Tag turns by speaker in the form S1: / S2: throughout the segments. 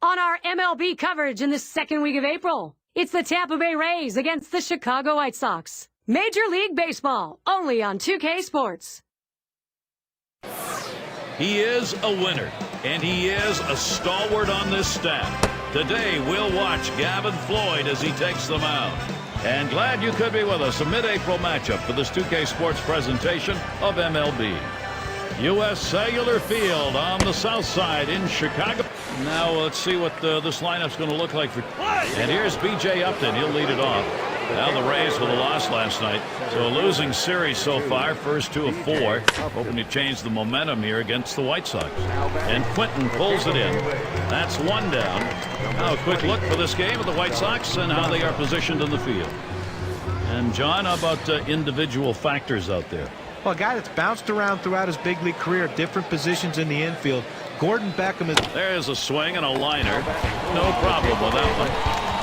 S1: On our MLB coverage in the second week of April, it's the Tampa Bay Rays against the Chicago White Sox. Major League Baseball, only on 2K Sports.
S2: He is a winner, and he is a stalwart on this staff. Today, we'll watch Gavin Floyd as he takes the mound. And glad you could be with us. A mid-April matchup for this 2K Sports presentation of MLB. U.S. Cellular Field on the south side in Chicago. Now let's see what this lineup's going to look like. And here's B.J. Upton. He'll lead it off. Now the Rays with a loss last night. So a losing series so far. First 2 of 4. Hoping to change the momentum here against the White Sox. And Quinton pulls it in. That's 1 down. Now a quick look for this game of the White Sox and how they are positioned in the field. And John, how about individual factors out there?
S3: Well, a guy that's bounced around throughout his big league career, different positions in the infield. Gordon Beckham is...
S2: There's a swing and a liner. No problem with that one.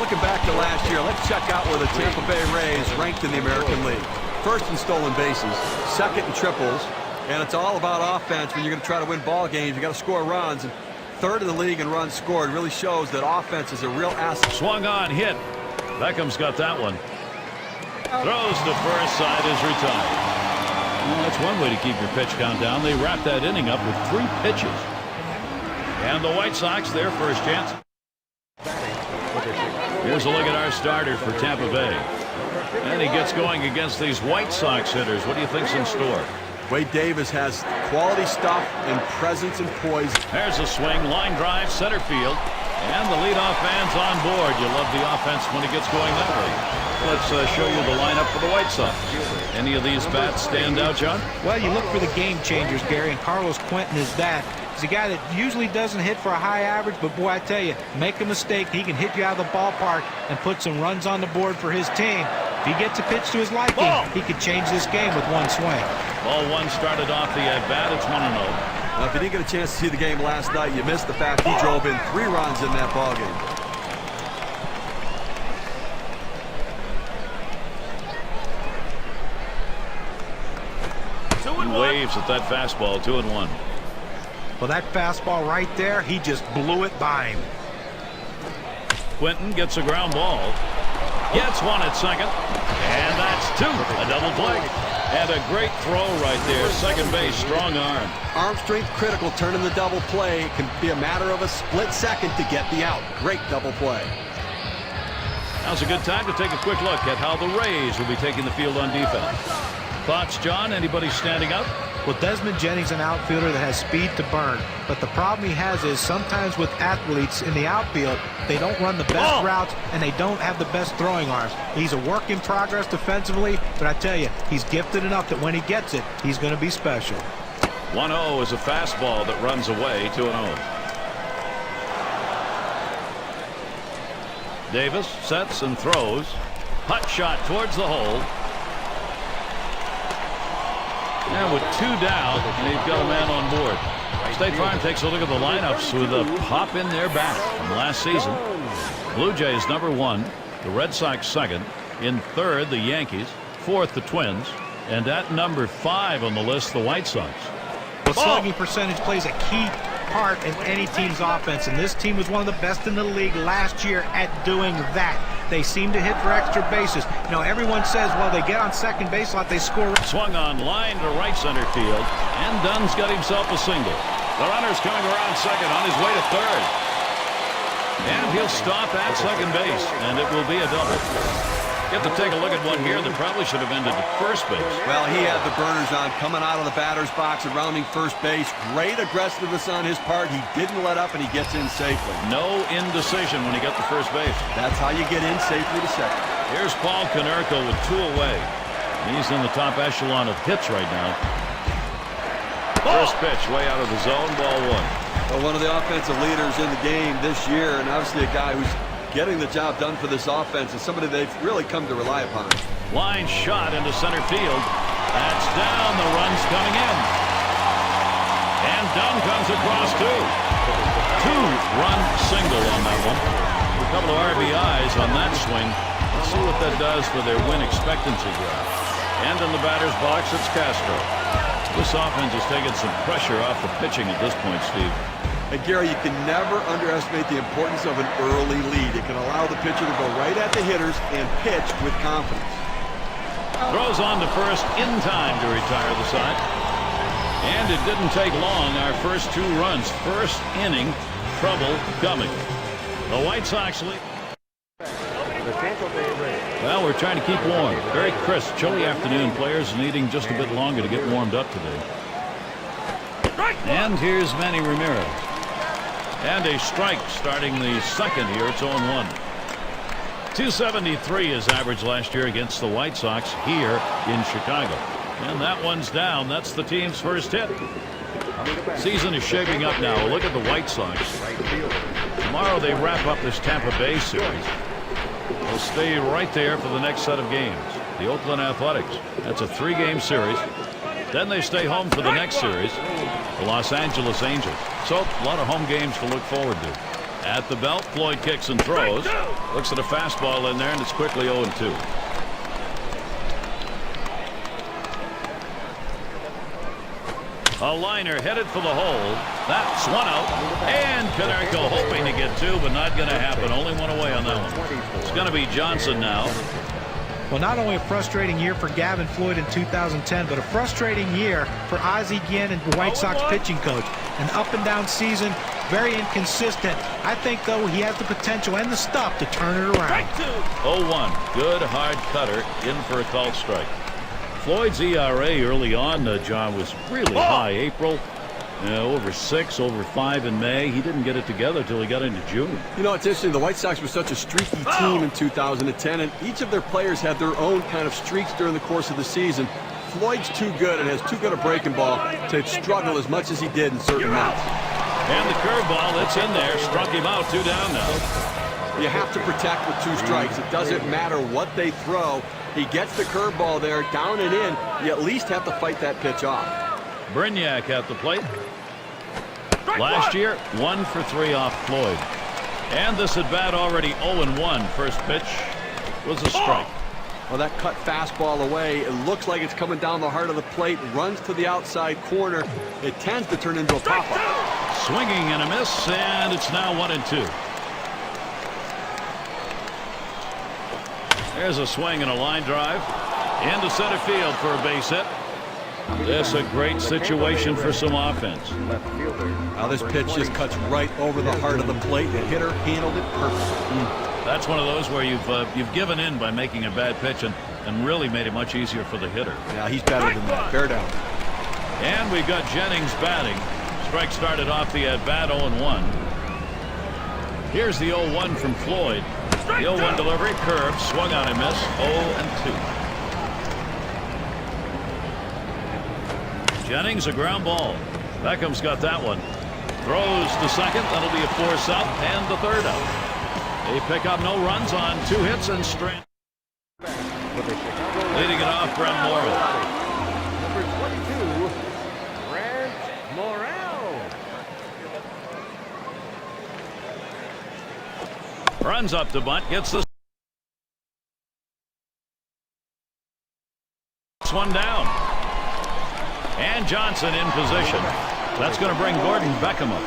S4: Looking back to last year, let's check out where the Tampa Bay Rays ranked in the American League. First in stolen bases, second in triples, and it's all about offense when you're going to try to win ball games. You got to score runs. And third in the league in runs scored. Really shows that offense is a real asset.
S2: Swung on, hit. Beckham's got that one. Throws to first, side is retired. Well, that's one way to keep your pitch count down. They wrap that inning up with 3 pitches. And the White Sox, their first chance. Here's a look at our starter for Tampa Bay. And he gets going against these White Sox hitters. What do you think's in store?
S4: Wade Davis has quality stuff and presence and poise.
S2: There's a swing, line drive, center field. And the leadoff man's on board. You love the offense when it gets going that way. Let's show you the lineup for the White Sox. Any of these bats stand out, John?
S3: Well, you look for the game changers, Gary, and Carlos Quinton is that. He's a guy that usually doesn't hit for a high average, but boy, I tell you, make a mistake, he can hit you out of the ballpark and put some runs on the board for his team. If he gets a pitch to his liking, he could change this game with 1 swing.
S2: Ball 1 started off the at-bat. It's 1-0.
S4: Now, if you didn't get a chance to see the game last night, you missed the fact he drove in 3 runs in that ball game.
S2: He waves at that fastball, 2-1.
S3: Well, that fastball right there, he just blew it by him.
S2: Quinton gets a ground ball. Gets 1 at second. And that's 2. A double play. And a great throw right there. Second base, strong arm.
S4: Arm strength critical. Turning the double play can be a matter of a split second to get the out. Great double play.
S2: Now's a good time to take a quick look at how the Rays will be taking the field on defense. Thoughts, John? Anybody standing out?
S3: Well, Desmond Jennings, an outfielder that has speed to burn. But the problem he has is sometimes with athletes in the outfield, they don't run the best routes and they don't have the best throwing arms. He's a work in progress defensively, but I tell you, he's gifted enough that when he gets it, he's going to be special.
S2: 1-0 is a fastball that runs away, 2-0. Davis sets and throws. Hut shot towards the hole. And with 2 down, they've got a man on board. State Farm takes a look at the lineups with a pop in their bat from last season. Blue Jays #1, the Red Sox 2nd, in 3rd the Yankees, 4th the Twins, and at number 5 on the list the White Sox.
S3: Well, slugging percentage plays a key part in any team's offense, and this team was one of the best in the league last year at doing that. They seem to hit for extra bases. You know, everyone says, well, they get on second base a lot, they score.
S2: Swung on line to right center field, and Dunn's got himself a single. The runner's coming around second on his way to 3rd. And he'll stop at second base, and it will be a double. You have to take a look at one here that probably should have ended at first base.
S4: Well, he had the burners on coming out of the batter's box and rounding first base. Great aggressiveness on his part. He didn't let up, and he gets in safely.
S2: No indecision when he got to first base.
S4: That's how you get in safely to second.
S2: Here's Paul Konerko with 2 away. He's in the top echelon of hits right now. First pitch way out of the zone, ball 1.
S4: Well, one of the offensive leaders in the game this year, and obviously a guy who's getting the job done for this offense, is somebody they've really come to rely upon.
S2: Line shot into center field. That's down. The run's coming in. And Dunn comes across 2. 2-run single on that one. A couple of RBIs on that swing. Let's see what that does for their win expectancy graph. And in the batter's box, it's Castro. This offense is taking some pressure off the pitching at this point, Steve.
S4: And Gary, you can never underestimate the importance of an early lead. It can allow the pitcher to go right at the hitters and pitch with confidence.
S2: Throws on to first in time to retire the side. And it didn't take long. Our first 2 runs. First inning, trouble coming. The White Sox lead. Well, we're trying to keep warm. Very crisp, chilly afternoon. Players needing just a bit longer to get warmed up today. And here's Manny Ramirez. And a strike starting the second here. It's 0-1. 273 his average last year against the White Sox here in Chicago. And that one's down. That's the team's first hit. Season is shaping up now. Look at the White Sox. Tomorrow they wrap up this Tampa Bay series. They'll stay right there for the next set of games. The Oakland Athletics. That's a 3-game series. Then they stay home for the next series. The Los Angeles Angels. So a lot of home games to look forward to. At the belt, Floyd kicks and throws. Looks at a fastball in there, and it's quickly 0-2. A liner headed for the hole. That's one out. And Canerco hoping to get 2, but not going to happen. Only one away on that one. It's going to be Johnson now.
S3: Well, not only a frustrating year for Gavin Floyd in 2010, but a frustrating year for Ozzie Guillen and the White Sox pitching coach. An up-and-down season, very inconsistent. I think, though, he has the potential and the stuff to turn it around.
S2: 0-1. Good hard cutter in for a called strike. Floyd's ERA early on, John, was really high. April, over 6, over 5 in May. He didn't get it together till he got into June.
S4: You know, it's interesting. The White Sox were such a streaky team in 2010, and each of their players had their own kind of streaks during the course of the season. Floyd's too good and has too good a breaking ball to struggle as much as he did in certain months.
S2: And the curveball that's in there struck him out. 2 down now.
S4: You have to protect with 2 strikes. It doesn't matter what they throw. He gets the curveball there, down and in. You at least have to fight that pitch off.
S2: Brignac at the plate. Last year, 1 for 3 off Floyd. And this at bat already 0-1. First pitch was a strike.
S4: Well, that cut fastball away. It looks like it's coming down the heart of the plate. Runs to the outside corner. It tends to turn into a pop-up.
S2: Swinging and a miss, and it's now 1-2. There's a swing and a line drive into center field for a base hit. This a great situation for some offense.
S4: Now this pitch just cuts right over the heart of the plate. The hitter handled it perfectly.
S2: That's one of those where you've given in by making a bad pitch and really made it much easier for the hitter.
S4: Yeah, he's better than that. Bear down.
S2: And we've got Jennings batting. Strike started off the at bat 0-1. Here's the 0-1 from Floyd. The 0-1 delivery, curve, swung on and missed. 0-2. Jennings, a ground ball. Beckham's got that one. Throws to second. That'll be a force out and the 3rd out. They pick up no runs on 2 hits and strand. Leading it off, Brent Morrell.
S5: Number 22, Brent Morrell.
S2: Runs up to bunt, gets this one down. And Johnson in position. That's going to bring Gordon Beckham up.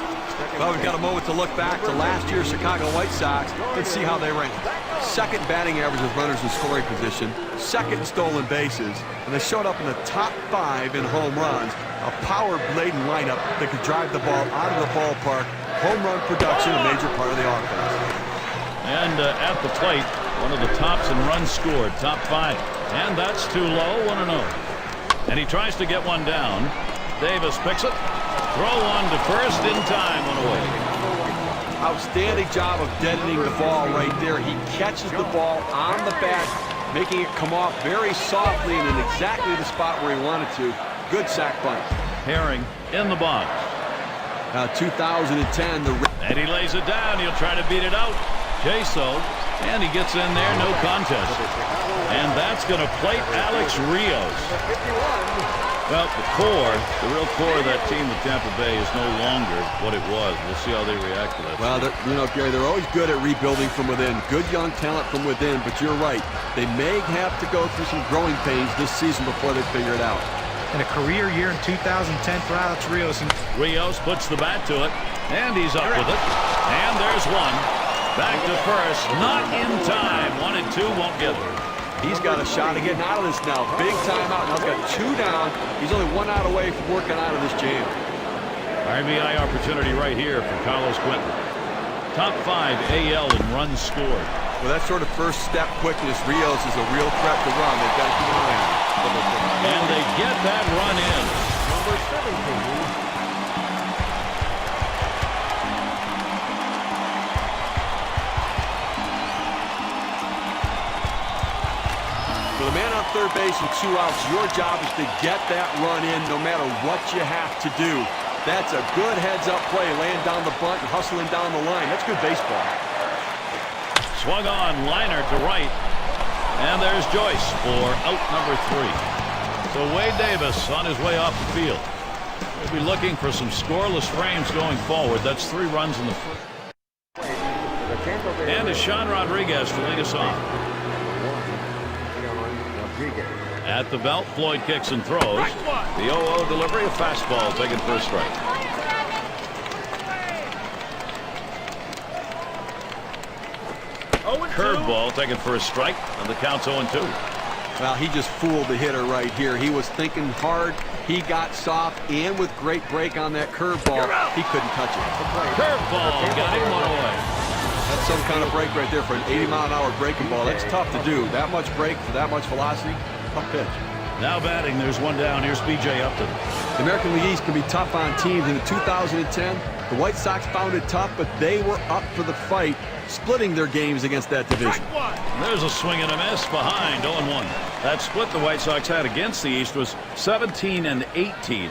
S4: Well, we've got a moment to look back to last year's Chicago White Sox and see how they ranked. 2nd batting average with runners in scoring position, 2nd in stolen bases, and they showed up in the top 5 in home runs. A power-laden lineup that could drive the ball out of the ballpark. Home run production, a major part of the offense.
S2: And at the plate, one of the tops in runs scored, top 5. And that's too low, 1-0. And he tries to get one down. Davis picks it. Throw one to first in time, 1 away.
S4: Outstanding job of deadening the ball right there. He catches the ball on the bat, making it come off very softly and in exactly the spot where he wanted to. Good sack bunt.
S2: Herring in the box.
S4: 2010.
S2: And he lays it down. He'll try to beat it out. Jaso. And he gets in there, no contest. And that's going to plate Alex Rios. Well, the real core of that team with Tampa Bay is no longer what it was. We'll see how they react to that.
S4: Well, Gary, they're always good at rebuilding from within. Good young talent from within, but you're right. They may have to go through some growing pains this season before they figure it out.
S3: and a career year in 2010 for Alex Rios.
S2: Rios puts the bat to it, and he's up with it. And there's one. Back to first. Not in time. 1 and 2 won't get it.
S4: He's got a shot of getting out of this now. Big timeout. Now he's got 2 down. He's only 1 out away from working out of this jam.
S2: RBI opportunity right here for Carlos Quentin. Top 5 AL in runs scored.
S4: With that sort of first step quickness, Rios is a real threat to run. They've got to keep an eye on him.
S2: And they get that run in.
S5: Number 17.
S4: For the man on third base with 2 outs, your job is to get that run in no matter what you have to do. That's a good heads-up play, laying down the bunt and hustling down the line. That's good baseball.
S2: Swung on, liner to right. And there's Joyce for out number 3. So Wade Davis on his way off the field. We'll be looking for some scoreless frames going forward. That's 3 runs in the first. And it's Sean Rodriguez to lead us off. At the belt, Floyd kicks and throws. The 0-0 delivery, a fastball taken for a strike. Curveball taken for a strike, and the count's 0-2.
S4: Well, he just fooled the hitter right here. He was thinking hard. He got soft, and with great break on that curveball, he couldn't touch it.
S2: Curveball got him 1 away.
S4: That's some kind of break right there for an 80-mile-an-hour breaking ball. That's tough to do. That much break for that much velocity, tough pitch.
S2: Now batting, there's 1 down. Here's B.J. Upton.
S4: The American League East can be tough on teams. In 2010, the White Sox found it tough, but they were up for the fight, splitting their games against that division.
S2: There's a swing and a miss behind 0-1. That split the White Sox had against the East was 17-18.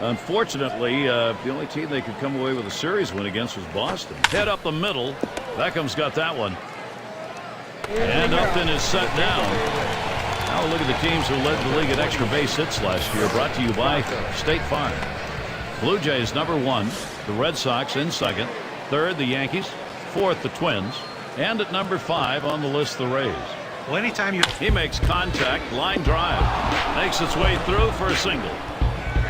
S2: Unfortunately, the only team they could come away with a series win against was Boston. Head up the middle. Beckham's got that one. And Upton is set down. Now look at the teams who led the league at extra base hits last year. Brought to you by State Farm. Blue Jays number 1. The Red Sox in second. Third, the Yankees. Fourth, the Twins. And at number 5 on the list, the Rays.
S3: Well, anytime you...
S2: He makes contact. Line drive. Makes its way through for a single.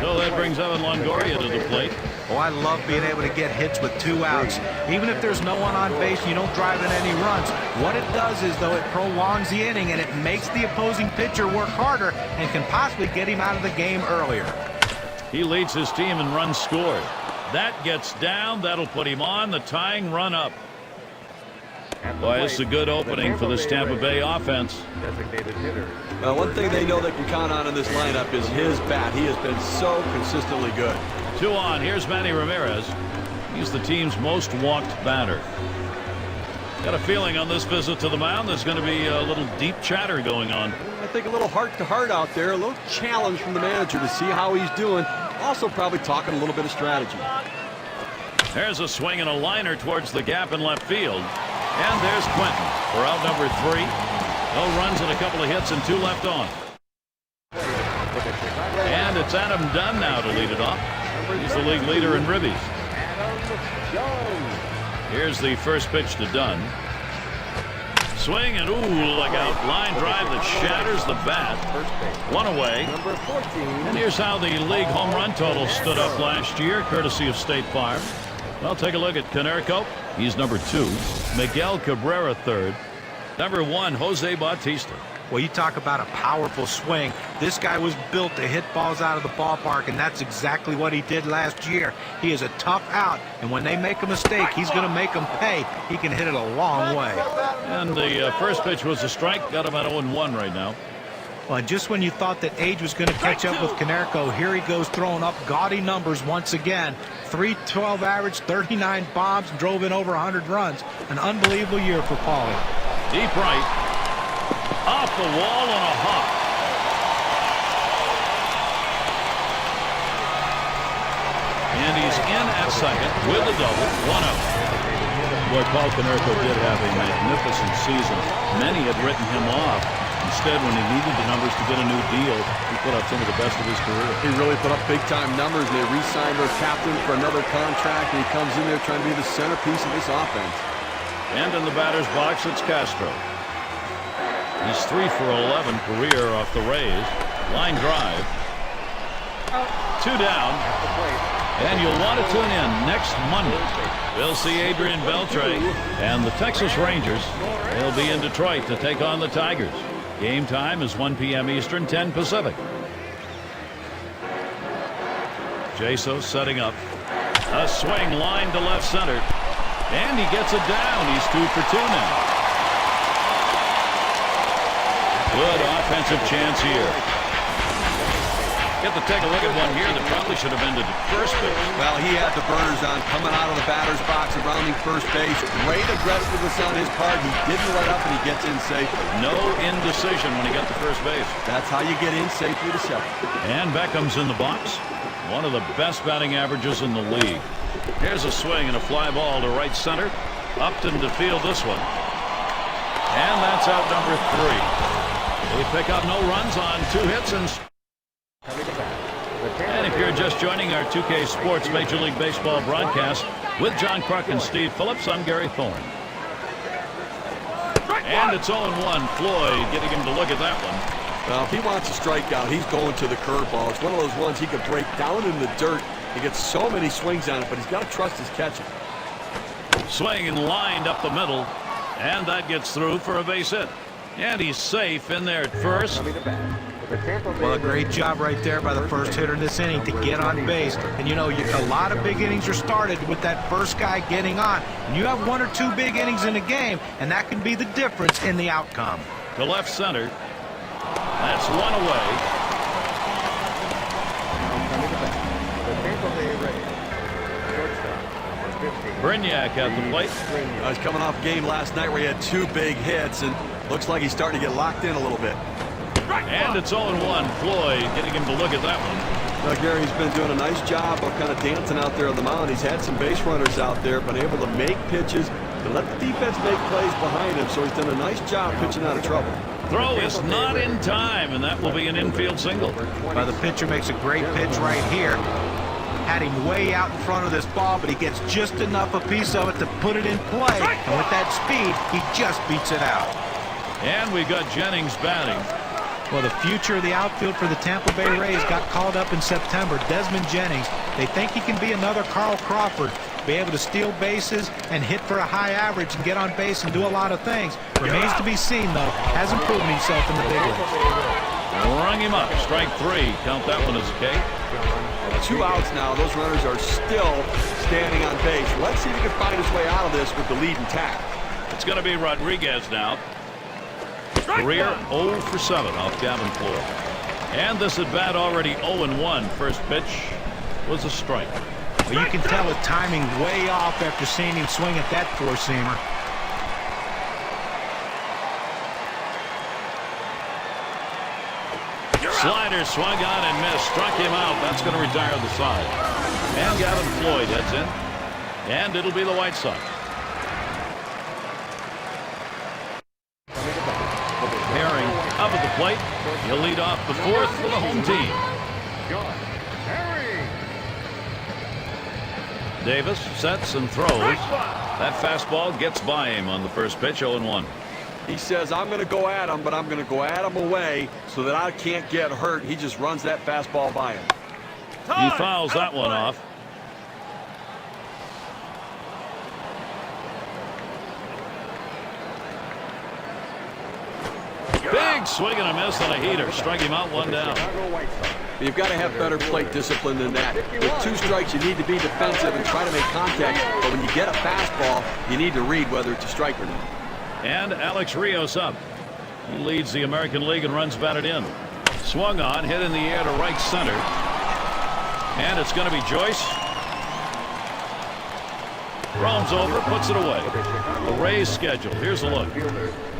S2: So that brings Evan Longoria to the plate.
S3: Oh, I love being able to get hits with 2 outs. Even if there's no one on base, you don't drive in any runs. What it does is, though, it prolongs the inning, and it makes the opposing pitcher work harder and can possibly get him out of the game earlier.
S2: He leads his team in runs scored. That gets down. That'll put him on the tying run up. Boy, it's a good opening for this Tampa Bay offense.
S4: One thing they know they can count on in this lineup is his bat. He has been so consistently good.
S2: 2 on. Here's Manny Ramirez. He's the team's most walked batter. Got a feeling on this visit to the mound there's going to be a little deep chatter going on.
S4: I think a little heart-to-heart out there, a little challenge from the manager to see how he's doing. Also probably talking a little bit of strategy.
S2: There's a swing and a liner towards the gap in left field. And there's Quentin for out number 3. No runs and a couple of hits and 2 left on. And it's Adam Dunn now to lead it off. He's the league leader in ribbies. Here's the first pitch to Dunn. Swing and ooh, look out. Line drive that shatters the bat. 1 away. And here's how the league home run total stood up last year, courtesy of State Farm. Well, take a look at Canerco. He's number 2. Miguel Cabrera, 3rd. Number 1, Jose Bautista.
S3: Well, you talk about a powerful swing. This guy was built to hit balls out of the ballpark, and that's exactly what he did last year. He is a tough out, and when they make a mistake, he's going to make them pay. He can hit it a long way.
S2: And the first pitch was a strike. Got him at 0-1 right now.
S3: Well, just when you thought that age was going to catch up with Canerco, here he goes throwing up gaudy numbers once again. 312 average, 39 bombs, and drove in over 100 runs. An unbelievable year for Paulie.
S2: Deep right. Off the wall on a hop. And he's in at second with a double. 1 out. Boy, Paul Canerco did have a magnificent season. Many had written him off. Instead, when he needed the numbers to get a new deal, he put up some of the best of his career.
S4: He really put up big-time numbers. They re-signed their captain for another contract, and he comes in there trying to be the centerpiece of this offense.
S2: And in the batter's box, it's Castro. He's 3 for 11 career off the Rays. Line drive. Two down. And you'll want to tune in next Monday. We'll see Adrian Beltre and the Texas Rangers. They'll be in Detroit to take on the Tigers. Game time is 1 p.m. Eastern, 10 Pacific. Jesus setting up. A swing line to left center. And he gets it down. He's 2 for 2 now. Good offensive chance here. Get to take a look at one here that probably should have ended at first base.
S4: Well, he had the burners on coming out of the batter's box and rounding first base. Great aggressiveness on his part. He didn't let up, and he gets in safe.
S2: No indecision when he got to first base.
S4: That's how you get in safely to second.
S2: And Beckham's in the box. One of the best batting averages in the league. Here's a swing and a fly ball to right center. Upton to field this one. And that's out number 3. They pick up no runs on 2 hits and... And if you're just joining our 2K Sports Major League Baseball broadcast with John Kruk and Steve Phillips, I'm Gary Thorne. And it's 0-1. Floyd getting him to look at that one.
S4: Well, if he wants a strikeout, he's going to the curveball. It's one of those ones he could break down in the dirt. He gets so many swings on it, but he's got to trust his catcher.
S2: Swing and lined up the middle, and that gets through for a base hit. And he's safe in there at first.
S3: Well, a great job right there by the first hitter in this inning to get on base. And, you know, a lot of big innings are started with that first guy getting on. And you have 1 or 2 big innings in a game, and that can be the difference in the outcome.
S2: To left center. That's 1 away. Brignac at the plate.
S4: He's coming off a game last night where he had 2 big hits, and looks like he's starting to get locked in a little bit.
S2: And it's 0-1. Floyd getting him to look at that one.
S4: Well, Gary's been doing a nice job of kind of dancing out there on the mound. He's had some base runners out there, been able to make pitches and let the defense make plays behind him. So he's done a nice job pitching out of trouble.
S2: Throw is not in time, and that will be an infield single.
S3: Well, the pitcher makes a great pitch right here. Had him way out in front of this ball, but he gets just enough a piece of it to put it in play. And with that speed, he just beats it out.
S2: And we got Jennings batting.
S3: Well, the future of the outfield for the Tampa Bay Rays got called up in September. Desmond Jennings, they think he can be another Carl Crawford, be able to steal bases and hit for a high average and get on base and do a lot of things. Remains to be seen, though. Hasn't proven himself in the big leagues.
S2: Rung him up. Strike 3. Count that one as a K.
S4: 2 outs now. Those runners are still standing on base. Let's see if he can find his way out of this with the lead intact.
S2: It's going to be Rodriguez now. Career 0 for 7 off Gavin Floyd. And this at bat already 0-1. First pitch was a strike.
S3: Well, you can tell his timing way off after seeing him swing at that four-seamer.
S2: Slider swung on and missed. Struck him out. That's going to retire the side. And Gavin Floyd heads in. And it'll be the White Sox. Herring up at the plate. He'll lead off the 4th for the home team. Davis sets and throws. That fastball gets by him on the first pitch, 0-1.
S4: He says, I'm going to go at him, but I'm going to go at him away so that I can't get hurt. He just runs that fastball by him.
S2: He fouls that one off. Big swing and a miss on a heater. Strike him out, 1 down.
S4: You've got to have better plate discipline than that. With 2 strikes, you need to be defensive and try to make contact. But when you get a fastball, you need to read whether it's a strike or not.
S2: And Alex Rios up. He leads the American League and runs batted in. Swung on, hit in the air to right center. And it's going to be Joyce. Rounds over, puts it away. The Rays schedule. Here's a look.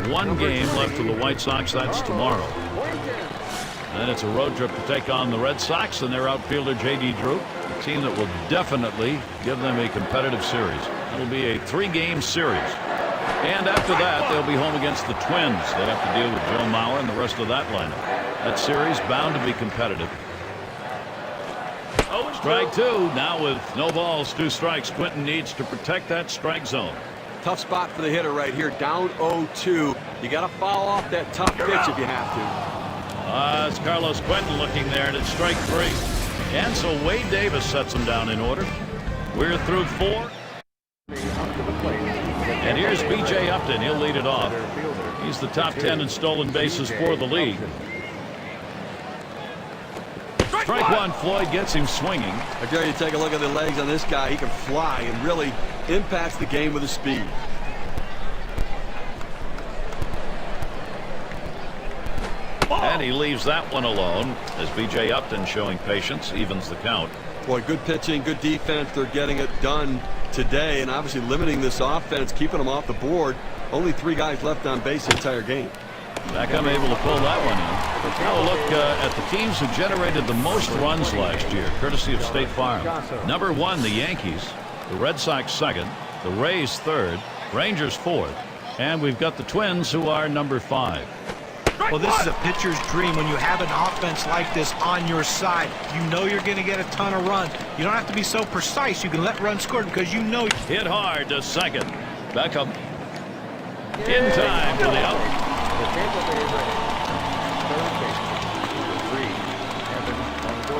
S2: 1 game left for the White Sox. That's tomorrow. Then it's a road trip to take on the Red Sox and their outfielder J.D. Drew, a team that will definitely give them a competitive series. It'll be a 3-game series. And after that, they'll be home against the Twins. They have to deal with Joe Mauer and the rest of that lineup. That series bound to be competitive. Strike 2. Now with no balls, 2 strikes, Quinton needs to protect that strike zone.
S4: Tough spot for the hitter right here. Down 0-2. You got to foul off that tough pitch if you have to.
S2: It's Carlos Quentin looking there, and it's strike 3. And so Wade Davis sets them down in order. We're through 4. And here's B.J. Upton. He'll lead it off. He's the top 10 in stolen bases for the league. Strike one. Floyd gets him swinging.
S4: I dare you take a look at the legs on this guy. He can fly and really impacts the game with his speed.
S2: And he leaves that one alone as B.J. Upton, showing patience, evens the count.
S4: Boy, good pitching, good defense. They're getting it done today, and obviously limiting this offense, keeping them off the board. Only 3 guys left on base the entire game.
S2: Beckham able to pull that one in. Now a look at the teams who generated the most runs last year, courtesy of State Farm. Number 1, the Yankees. The Red Sox second. The Rays third. Rangers fourth. And we've got the Twins, who are number 5.
S3: Well, this is a pitcher's dream when you have an offense like this on your side. You know you're going to get a ton of runs. You don't have to be so precise. You can let runs score because you know.
S2: Hit hard to second. Beckham in time for the out.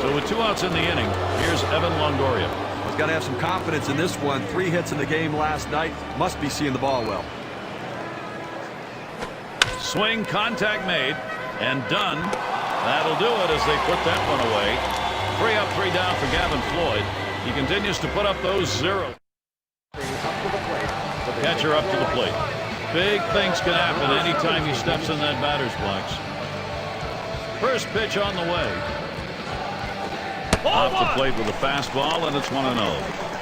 S2: So with 2 outs in the inning, here's Evan Longoria.
S4: He's got to have some confidence in this one. 3 hits in the game last night. Must be seeing the ball well.
S2: Swing, contact made, and done. That'll do it as they put that one away. 3 up, 3 down for Gavin Floyd. He continues to put up those zeros. Catcher up to the plate. Big things can happen anytime he steps in that batter's box. First pitch on the way. Off the plate with a fastball, and it's 1-0.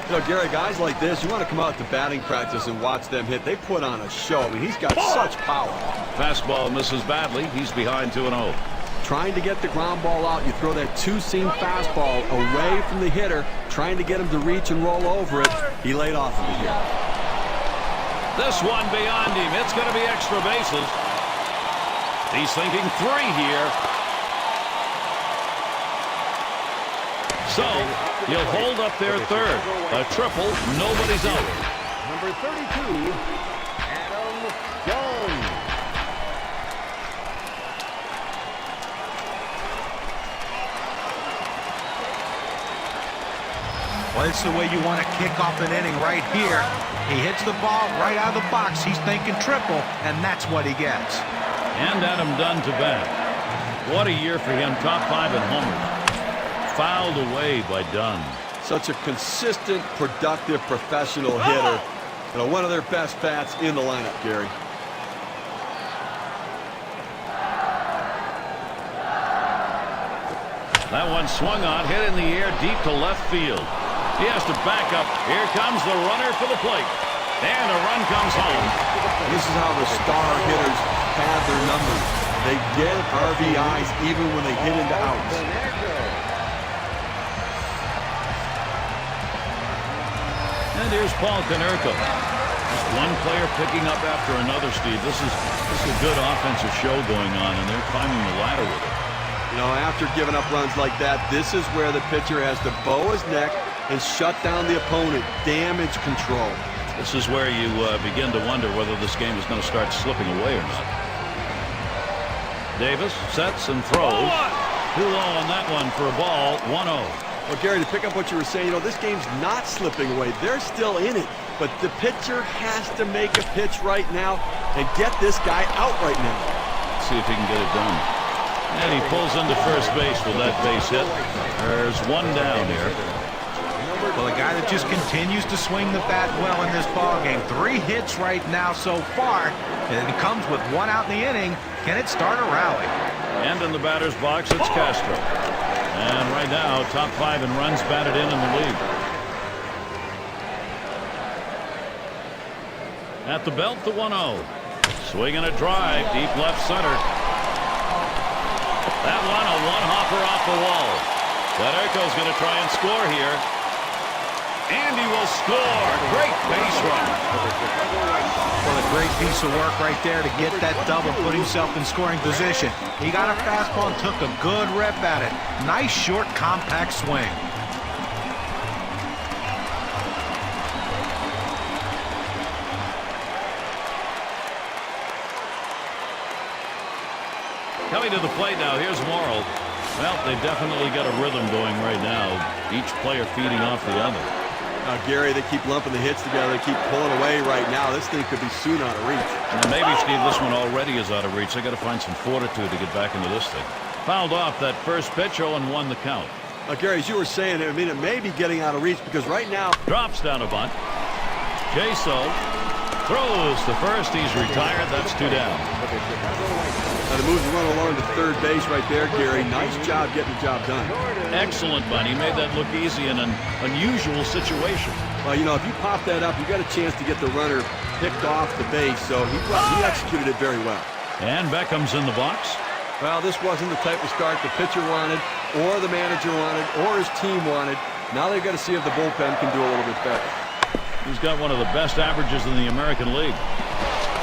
S4: You know, Gary, guys like this, you want to come out to batting practice and watch them hit. They put on a show. I mean, he's got such power.
S2: Fastball misses badly. He's behind 2-0.
S4: Trying to get the ground ball out, you throw that 2-seam fastball away from the hitter, trying to get him to reach and roll over it. He laid off of it here.
S2: This one beyond him. It's going to be extra bases. He's thinking 3 here. So he'll hold up their third. A triple, nobody's out.
S5: Number 32, Adam Jones.
S3: Well, it's the way you want to kick off an inning right here. He hits the ball right out of the box. He's thinking triple, and that's what he gets.
S2: And Adam Dunn to bat. What a year for him. Top 5 in homers. Fouled away by Dunn.
S4: Such a consistent, productive, professional hitter. You know, one of their best bats in the lineup, Gary.
S2: That one swung on, hit in the air deep to left field. He has to back up. Here comes the runner for the plate. And a run comes home.
S4: This is how the star hitters have their numbers. They get RBIs even when they hit into outs.
S2: And here's Paul Konerko. Just one player picking up after another, Steve. This is a good offensive show going on, and they're climbing the ladder with it.
S4: You know, after giving up runs like that, this is where the pitcher has to bow his neck and shut down the opponent. Damage control.
S2: This is where you begin to wonder whether this game is going to start slipping away or not. Davis sets and throws. Too low on that one for a ball. 1-0.
S4: Well, Gary, to pick up what you were saying, you know, this game's not slipping away. They're still in it. But the pitcher has to make a pitch right now and get this guy out right now.
S2: Let's see if he can get it done. And he pulls into first base with that base hit. There's 1 down here.
S3: Well, a guy that just continues to swing the bat well in this ballgame. 3 hits right now so far, and it comes with 1 out in the inning. Can it start a rally?
S2: And in the batter's box, it's Castro. And right now, top 5 in runs batted in the league. At the belt, the 1-0. Swinging a drive, deep left center. That one, a one-hopper off the wall. Konerko's going to try and score here. And he will score. Great base run.
S3: Well, a great piece of work right there to get that double, put himself in scoring position. He got a fastball and took a good rip at it. Nice, short, compact swing.
S2: Coming to the plate now, here's Morrow. Well, they've definitely got a rhythm going right now. Each player feeding off the other.
S4: Gary, they keep lumping the hits together. They keep pulling away right now. This thing could be soon out of reach.
S2: And maybe, Steve, this one already is out of reach. They got to find some fortitude to get back into this thing. Fouled off that first pitch, 0-1 the count.
S4: Gary, as you were saying, I mean, it may be getting out of reach because right now...
S2: Drops down a bunt. Jaso throws to first. He's retired. That's 2 down.
S4: Now the moves run along to third base right there, Gary. Nice job getting the job done.
S2: Excellent bunt. He made that look easy in an unusual situation.
S4: Well, you know, if you pop that up, you got a chance to get the runner picked off the base, so he executed it very well.
S2: And Beckham's in the box.
S4: Well, this wasn't the type of start the pitcher wanted, or the manager wanted, or his team wanted. Now they've got to see if the bullpen can do a little bit better.
S2: He's got one of the best averages in the American League.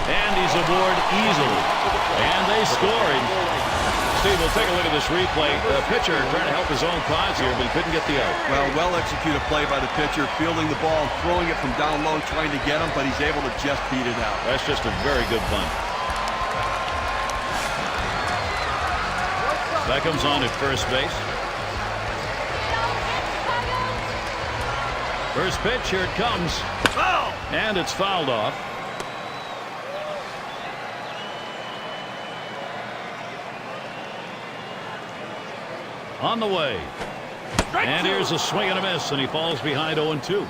S2: And he's aboard easily. And they scored. Steve, we'll take a look at this replay. The pitcher trying to help his own cause here, but he couldn't get the out.
S4: Well executed play by the pitcher, fielding the ball, throwing it from down low, trying to get him, but he's able to just beat it out.
S2: That's just a very good bunt. Beckham's on at first base. First pitch, here it comes. Foul! And it's fouled off. On the way. And here's a swing and a miss, and he falls behind 0-2.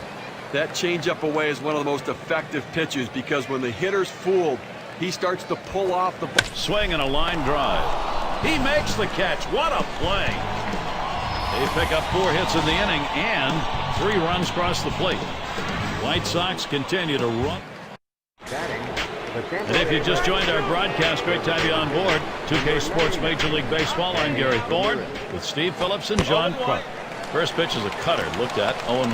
S4: That changeup away is one of the most effective pitches because when the hitter's fooled, he starts to pull off the ball.
S2: Swing and a line drive. He makes the catch. What a play. They pick up 4 hits in the inning and 3 runs across the plate. White Sox continue to run. And if you just joined our broadcast, great to have you on board. 2K Sports Major League Baseball. I'm Gary Thorne with Steve Phillips and John Crump. First pitch is a cutter, looked at 0-1.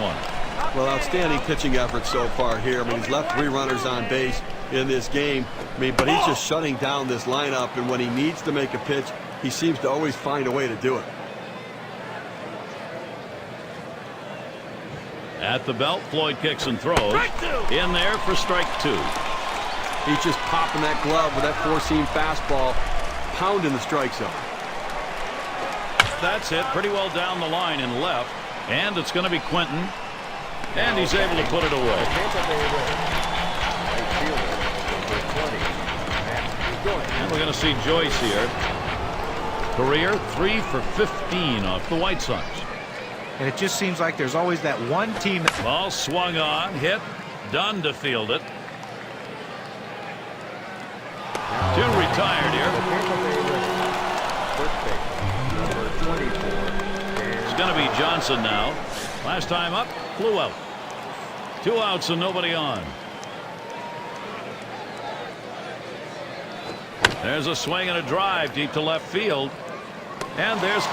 S4: Well, outstanding pitching effort so far here. I mean, he's left 3 runners on base in this game. I mean, but he's just shutting down this lineup, and when he needs to make a pitch, he seems to always find a way to do it.
S2: At the belt, Floyd kicks and throws. In there for strike 2.
S4: He's just popping that glove with that 4-seam fastball, pounding the strike zone.
S2: That's it, pretty well down the line and left. And it's going to be Quentin. And he's able to put it away. And we're going to see Joyce here. Career 3 for 15 off the White Sox.
S3: And it just seems like there's always that one team that...
S2: Ball swung on, hit, done to field it. 2 retired here. It's going to be Johnson now. Last time up, flew out. 2 outs and nobody on. There's a swing and a drive deep to left field. And there's...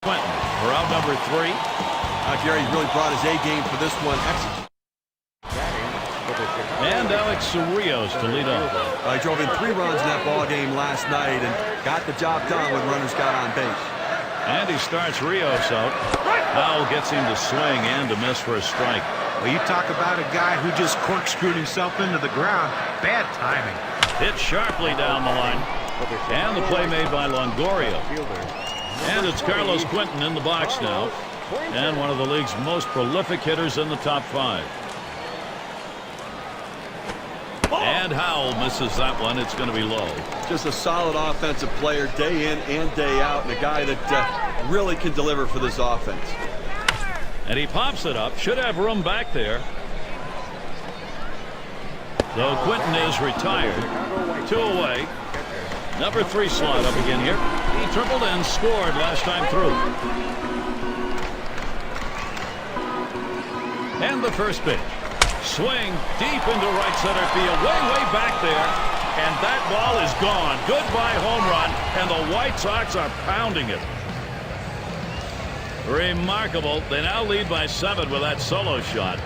S2: Quentin for out number 3.
S4: Gary really brought his A game for this one.
S2: And Alex Cerrillos to lead off.
S4: He drove in 3 runs in that ball game last night and got the job done when runners got on base.
S2: And he starts Rios out. Howell gets him to swing and to miss for a strike.
S3: Well, you talk about a guy who just corkscrewed himself into the ground. Bad timing.
S2: Hit sharply down the line. And the play made by Longoria. And it's Carlos Quentin in the box now. And one of the league's most prolific hitters in the top 5. And Howell misses that one. It's going to be low.
S4: Just a solid offensive player day in and day out, and a guy that really can deliver for this offense.
S2: And he pops it up. Should have room back there. So Quentin is retired. 2 away. Number 3 slot up again here. He tripled and scored last time through. And the first pitch. Swing deep into right center field. Way back there. And that ball is gone. Goodbye home run. And the White Sox are pounding it. Remarkable. They now lead by 7 with that solo shot.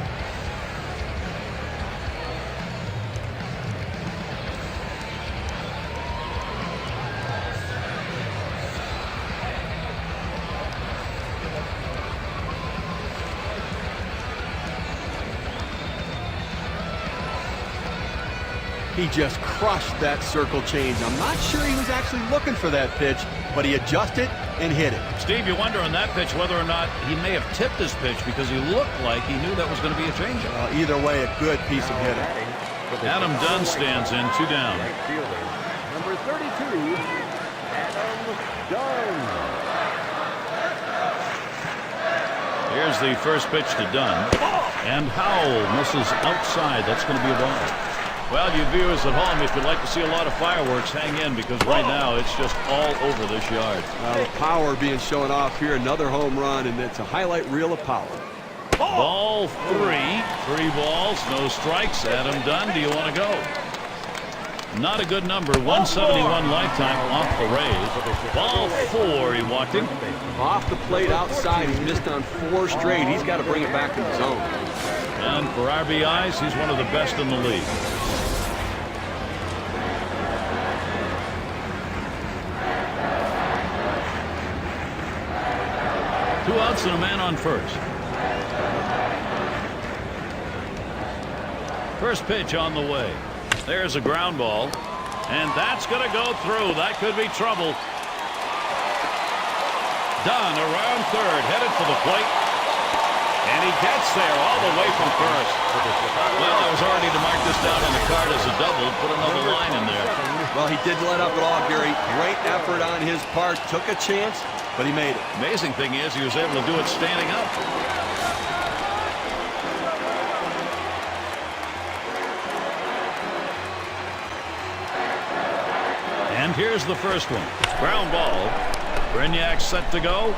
S4: He just crushed that circle change. I'm not sure he was actually looking for that pitch, but he adjusted and hit it.
S2: Steve, you wonder on that pitch whether or not he may have tipped his pitch because he looked like he knew that was going to be a changeup.
S4: Either way, a good piece of hitting.
S2: Adam Dunn stands in, 2 down.
S5: Number 32, Adam Dunn.
S2: Here's the first pitch to Dunn. And Howell misses outside. That's going to be a ball. Well, you viewers at home, if you'd like to see a lot of fireworks, hang in, because right now it's just all over this yard.
S4: The power being shown off here. Another home run, and it's a highlight reel of power.
S2: Ball 3. 3 balls, no strikes. Adam Dunn, do you want to go? Not a good number. 171 lifetime off the Rays. Ball 4, he walked him.
S4: Off the plate outside. He's missed on 4 straight. He's got to bring it back to the zone.
S2: And for RBIs, he's one of the best in the league. Two outs and a man on first. First pitch on the way. There's a ground ball. And that's going to go through. That could be trouble. Dunn around third, headed for the plate. And he gets there all the way from first. Well, I was already to mark this down on the card as a double. Put another line in there.
S4: Well, he didn't let up at all, Gary. Great effort on his part. Took a chance, but he made it.
S2: Amazing thing is he was able to do it standing up. And here's the first one. Ground ball. Brignac set to go.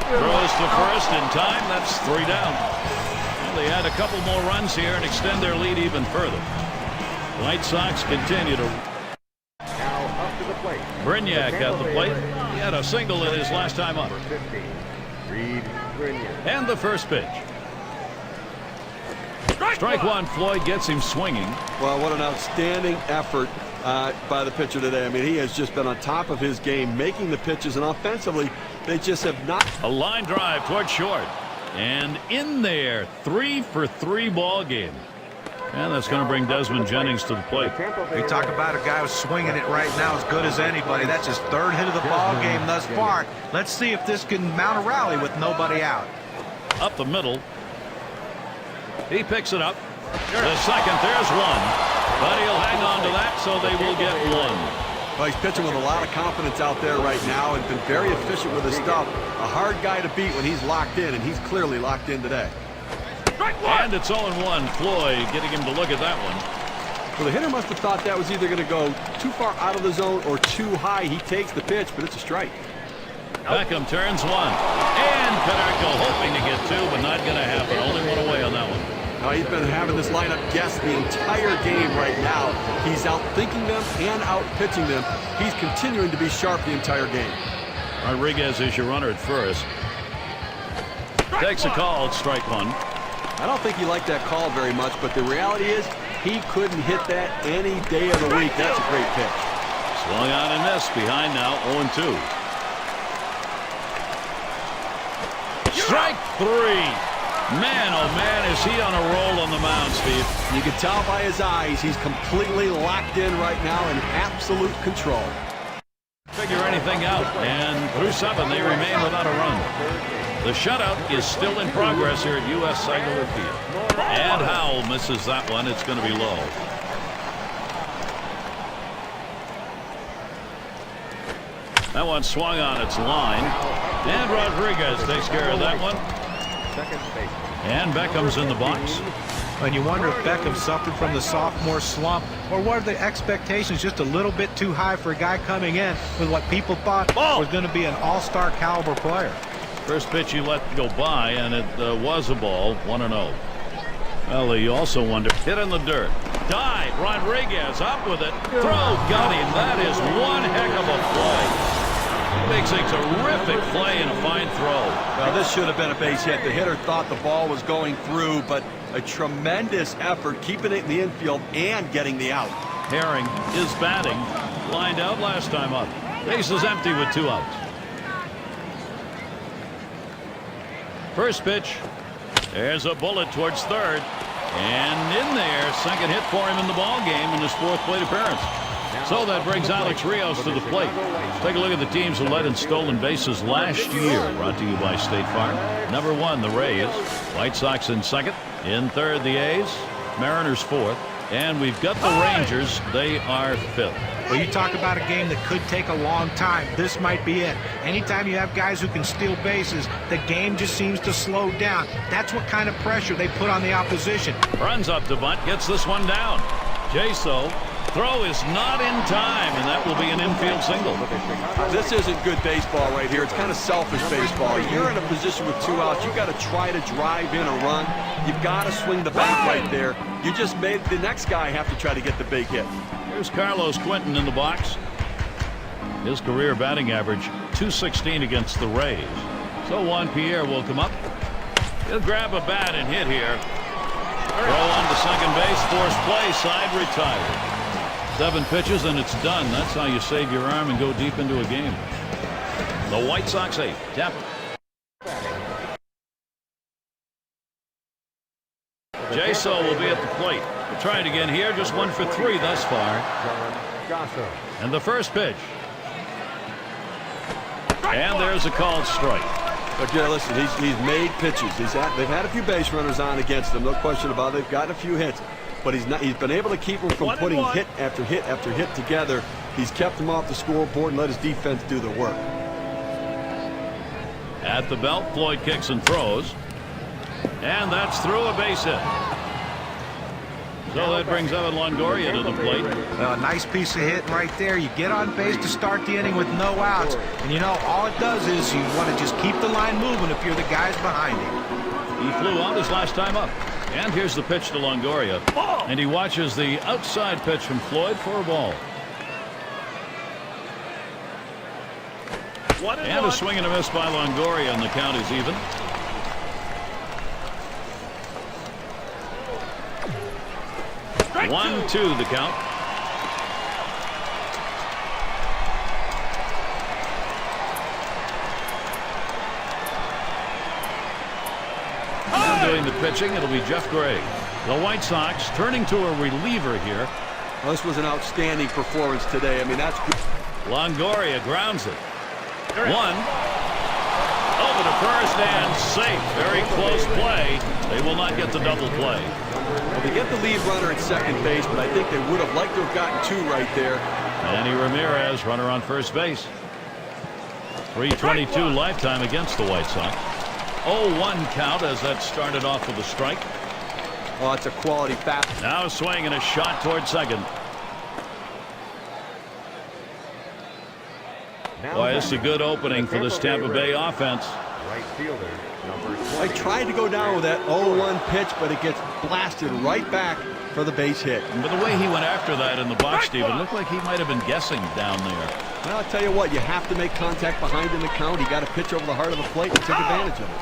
S2: Throws to first in time. That's 3 down. Well, they add a couple more runs here and extend their lead even further. White Sox continue to.
S5: Now up to the plate.
S2: Brignac at the plate. He had a single in his last time up.
S5: Number 50, Reed Brignac.
S2: And the first pitch. Strike 1. Floyd gets him swinging.
S4: Well, what an outstanding effort by the pitcher today. I mean, he has just been on top of his game, making the pitches, and offensively, they just have not.
S2: A line drive toward short. And in there, 3 for 3 ball game. And that's going to bring Desmond Jennings to the plate.
S3: We talk about a guy who's swinging it right now as good as anybody. That's his 3rd hit of the ball game thus far. Let's see if this can mount a rally with nobody out.
S2: Up the middle. He picks it up. The second, there's 1. But he'll hang on to that, so they will get 1.
S4: Well, he's pitching with a lot of confidence out there right now and been very efficient with his stuff. A hard guy to beat when he's locked in, and he's clearly locked in today.
S2: And it's 0-1. Floyd getting him to look at that one.
S4: Well, the hitter must have thought that was either going to go too far out of the zone or too high. He takes the pitch, but it's a strike.
S2: Beckham turns 1. And Canerco hoping to get 2, but not going to happen. Only 1 away on that one.
S4: Now, he's been having this lineup guess the entire game right now. He's out-thinking them and out-pitching them. He's continuing to be sharp the entire game.
S2: Rodriguez is your runner at first. Takes a call, strike 1.
S4: I don't think he liked that call very much, but the reality is he couldn't hit that any day of the week. That's a great pitch.
S2: Swung on and missed. Behind now, 0-2. Strike three. Man, oh man, is he on a roll on the mound, Steve.
S4: You can tell by his eyes he's completely locked in right now in absolute control.
S2: Figure anything out, and through 7 they remain without a run. The shutout is still in progress here at U.S. Cellular Field. And Howell misses that one. It's going to be low. That one swung on its line. And Rodriguez takes care of that one.
S5: Second base.
S2: And Beckham's in the box.
S3: And you wonder if Beckham suffered from the sophomore slump, or were the expectations just a little bit too high for a guy coming in with what people thought was going to be an all-star caliber player.
S2: First pitch he let go by, and it was a ball, 1-0. Well, you also wonder, hit in the dirt. Dive, Rodriguez up with it. Throw, got him. That is one heck of a play. Makes a terrific play and a fine throw.
S4: Well, this should have been a base hit. The hitter thought the ball was going through, but a tremendous effort keeping it in the infield and getting the out.
S2: Herring is batting. Lined out last time up. Base is empty with 2 outs. First pitch. There's a bullet towards third. And in there, second hit for him in the ball game in his 4th plate appearance. So that brings Alex Rios to the plate. Take a look at the teams who led in stolen bases last year. Brought to you by State Farm. Number 1, the Rays. White Sox in 2nd. In 3rd, the A's. Mariners 4th. And we've got the Rangers. They are 5th.
S3: Well, you talk about a game that could take a long time. This might be it. Anytime you have guys who can steal bases, the game just seems to slow down. That's what kind of pressure they put on the opposition.
S2: Runs up to bunt. Gets this one down. Jaso. Throw is not in time, and that will be an infield single.
S4: This isn't good baseball right here. It's kind of selfish baseball. You're in a position with 2 outs. You got to try to drive in a run. You've got to swing the bat right there. You just made the next guy have to try to get the big hit.
S2: Here's Carlos Quentin in the box. His career batting average, .216 against the Rays. So Juan Pierre will come up. He'll grab a bat and hit here. Throw on to second base. Forced play. Side retired. 7 pitches and it's done. That's how you save your arm and go deep into a game. The White Sox 8. Tap. Jaso will be at the plate. We'll try it again here. Just 1 for 3 thus far. And the first pitch. And there's a called strike.
S4: Okay, listen, he's made pitches. They've had a few base runners on against him. No question about it. They've gotten a few hits. But he's been able to keep them from putting hit after hit after hit together. He's kept them off the scoreboard and let his defense do the work.
S2: At the belt, Floyd kicks and throws. And that's through a base hit. So that brings Evan Longoria to the plate.
S3: Well, a nice piece of hitting right there. You get on base to start the inning with no outs. And, you know, all it does is you want to just keep the line moving if you're the guys behind him.
S2: He flew out his last time up. And here's the pitch to Longoria. And he watches the outside pitch from Floyd for a ball. And a swing and a miss by Longoria, and the count is even. Strike 1-2 the count. Doing the pitching, it'll be Jeff Gray. The White Sox turning to a reliever here.
S4: Well, this was an outstanding performance today. I mean, that's good.
S2: Longoria grounds it. 1 over to first and safe. Very close play. They will not get the double play.
S4: Well, they get the lead runner at second base, but I think they would have liked to have gotten 2 right there.
S2: Manny Ramirez, runner on first base. 322 lifetime against the White Sox. 0-1 count as that started off with a strike.
S4: Oh, it's a quality bat.
S2: Now a swing and a shot toward second. Boy, this is a good opening for this Tampa Bay offense.
S5: Right fielder, number 20.
S4: I tried to go down with that 0-1 pitch, but it gets blasted right back for the base hit.
S2: But the way he went after that in the box, Steven, looked like he might have been guessing down there.
S4: Well, I'll tell you what, you have to make contact behind in the count. He got a pitch over the heart of the plate and took advantage of it.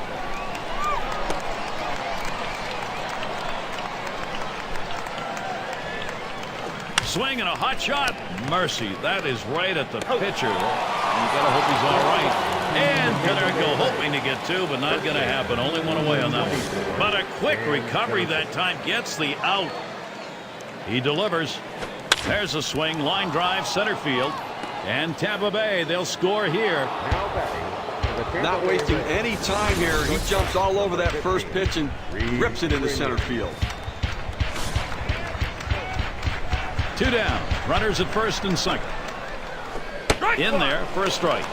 S2: swing and a hot shot. Mercy, that is right at the pitcher. You gotta hope he's all right. And Konerko hoping to get two, but not gonna happen. Only one away on that one. But a quick recovery that time gets the out. He delivers. There's a swing, line drive, center field. And Tampa Bay, they'll score here.
S5: Now batting.
S4: Not wasting any time here. He jumps all over that first pitch and rips it into center field.
S2: 2 down. Runners at first and second. In there for a strike.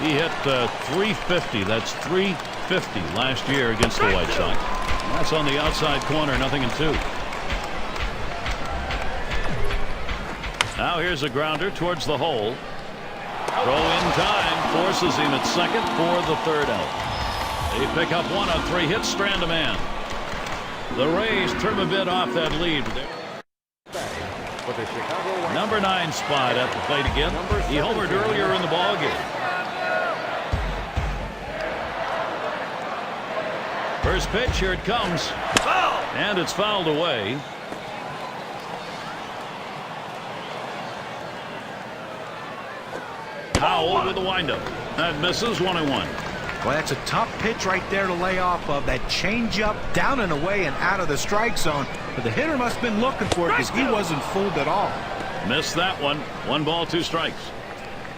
S2: He hit 350. That's 350 last year against the White Sox. That's on the outside corner, 0-2. Now here's a grounder towards the hole. Throw in time forces him at second for the third out. They pick up 1 on 3 hits, strand a man. The Rays trim a bit off that lead.
S5: For the Chicago White
S2: Number 9 spot at the plate again. He homered earlier in the ball game. First pitch, here it comes. And it's fouled away. Howell with the windup. That misses 1-1.
S3: Well, that's a tough pitch right there to lay off of. That changeup down and away and out of the strike zone. But the hitter must have been looking for it because he wasn't fooled at all.
S2: Missed that one. 1 ball, 2 strikes.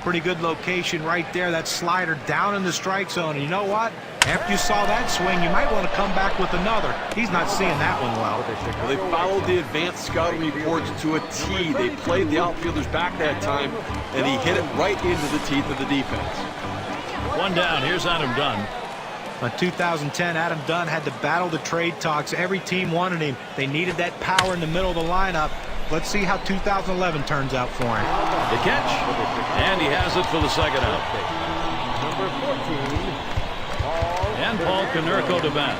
S3: Pretty good location right there. That slider down in the strike zone. And you know what? After you saw that swing, you might want to come back with another. He's not seeing that one well.
S4: Well, they followed the advanced scouting reports to a T. They played the outfielders back that time, and he hit it right into the teeth of the defense.
S2: 1 down. Here's Adam Dunn.
S3: In 2010, Adam Dunn had to battle the trade talks. Every team wanted him. They needed that power in the middle of the lineup. Let's see how 2011 turns out for him.
S2: The catch, and he has it for the second out.
S5: number 14.
S2: And Paul Konerko to bat.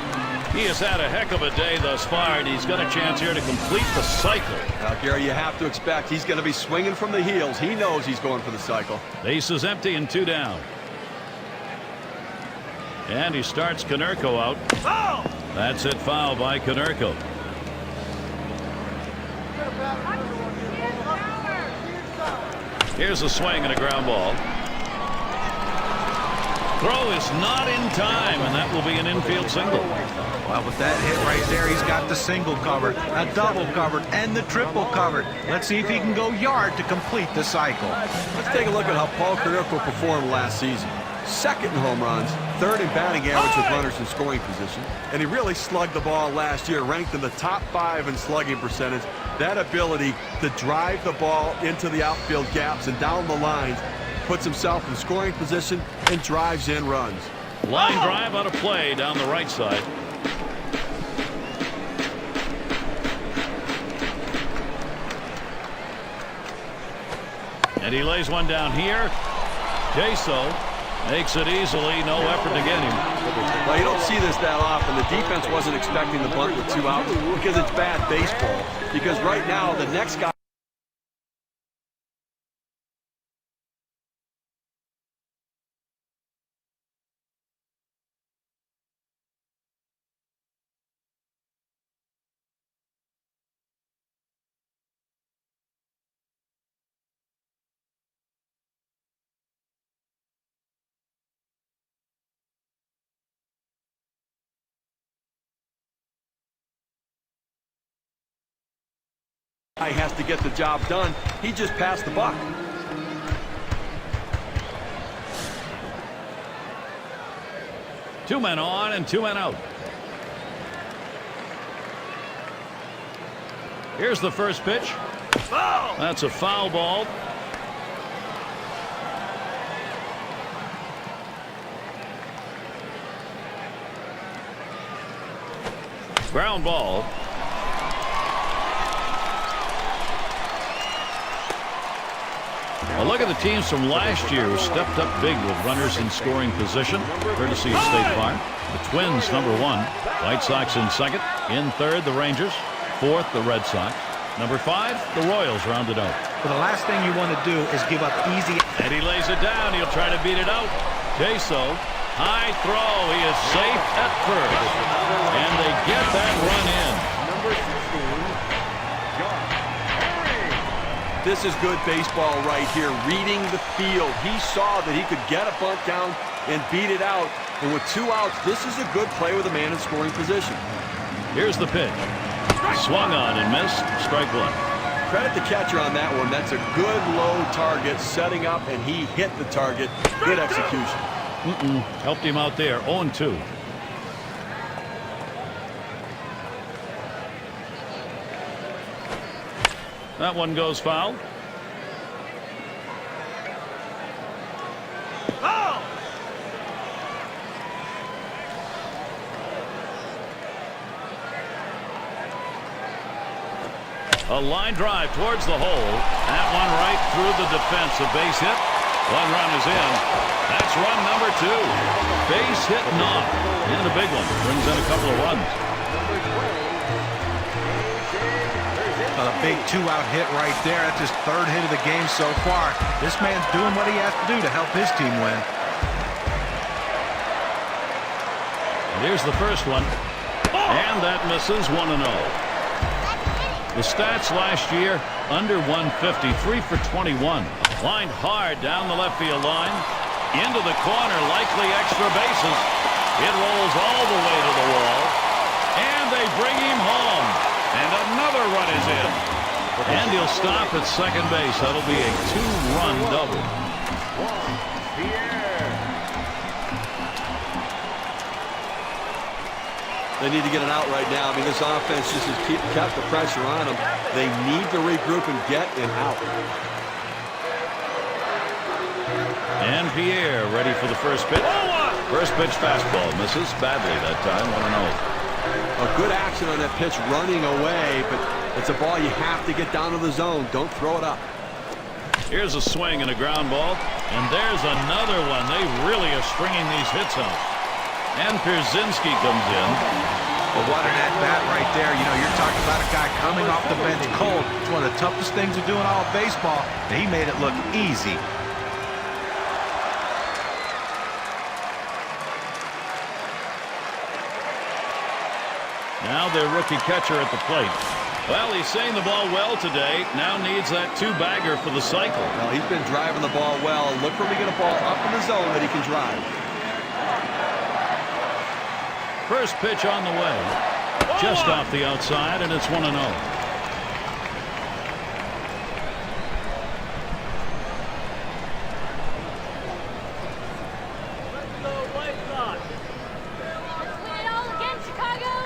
S2: He has had a heck of a day thus far, and he's got a chance here to complete the cycle.
S4: Now, Gary, you have to expect he's going to be swinging from the heels. He knows he's going for the cycle.
S2: Base is empty and 2 down. And he starts Konerko out. That's it, foul by Konerko. Here's a swing and a ground ball. Throw is not in time, and that will be an infield single.
S3: Well, with that hit right there, he's got the single covered, a double covered, and the triple covered. Let's see if he can go yard to complete the cycle.
S4: Let's take a look at how Paul Konerko performed last season. Second in home runs, third in batting average with runners in scoring position, and he really slugged the ball last year, ranked in the top 5 in slugging percentage. That ability to drive the ball into the outfield gaps and down the lines puts himself in scoring position and drives in runs.
S2: Line drive out of play down the right side. And he lays one down here. Jaso makes it easily, no effort to get him.
S4: Well, you don't see this that often. The defense wasn't expecting the bunt with 2 outs because it's bad baseball. Because right now, the next guy has to get the job done. He just passed the buck.
S2: Two men on and 2 men out. Here's the first pitch. That's a foul ball. Ground ball. Well, look at the teams from last year who stepped up big with runners in scoring position, courtesy of State Farm. The Twins, number 1. White Sox in second. In third, the Rangers. Fourth, the Red Sox. Number 5, the Royals rounded out.
S3: But the last thing you want to do is give up easy.
S2: And he lays it down. He'll try to beat it out. Jaso, high throw. He is safe at first. And they get that run in.
S5: Number 16, John.
S4: this is good baseball right here. Reading the field. He saw that he could get a bunt down and beat it out. And with 2 outs, this is a good play with a man in scoring position.
S2: Here's the pitch. Swung on and missed. Strike 1.
S4: Credit the catcher on that one. That's a good low target setting up, and he hit the target. Good execution.
S2: Helped him out there. 0-2. That one goes foul. A line drive towards the hole. That one right through the defense. A base hit. 1 run is in. That's run number 2. Base hit knock. And a big one. Brings in a couple of runs.
S3: A big 2-out hit right there. That's his 3rd hit of the game so far. This man's doing what he has to do to help his team win.
S2: And here's the first one. And that misses. 1-0. The stats last year, under 150, 3 for 21. Lined hard down the left field line. Into the corner, likely extra bases. It rolls all the way to the wall. And they bring him home. And another run is in. And he'll stop at second base. That'll be a 2-run double.
S4: They need to get it out right now. I mean, this offense just has kept the pressure on them. They need to regroup and get it out.
S2: And Pierre ready for the first pitch. First pitch fastball. Misses badly that time. 1-0.
S4: A good action on that pitch running away, but it's a ball you have to get down to the zone. Don't throw it up.
S2: Here's a swing and a ground ball. And there's another one. They really are stringing these hits out. And Pierzynski comes in.
S3: But what an at-bat right there. You know, you're talking about a guy coming off the bench cold. It's one of the toughest things to do in all of baseball. And he made it look easy.
S2: Now their rookie catcher at the plate. Well, he's seeing the ball well today. Now needs that 2-bagger for the cycle.
S4: Well, he's been driving the ball well. Look for him to get a ball up in the zone that he can drive.
S2: First pitch on the way. Just off the outside, and it's 1-0.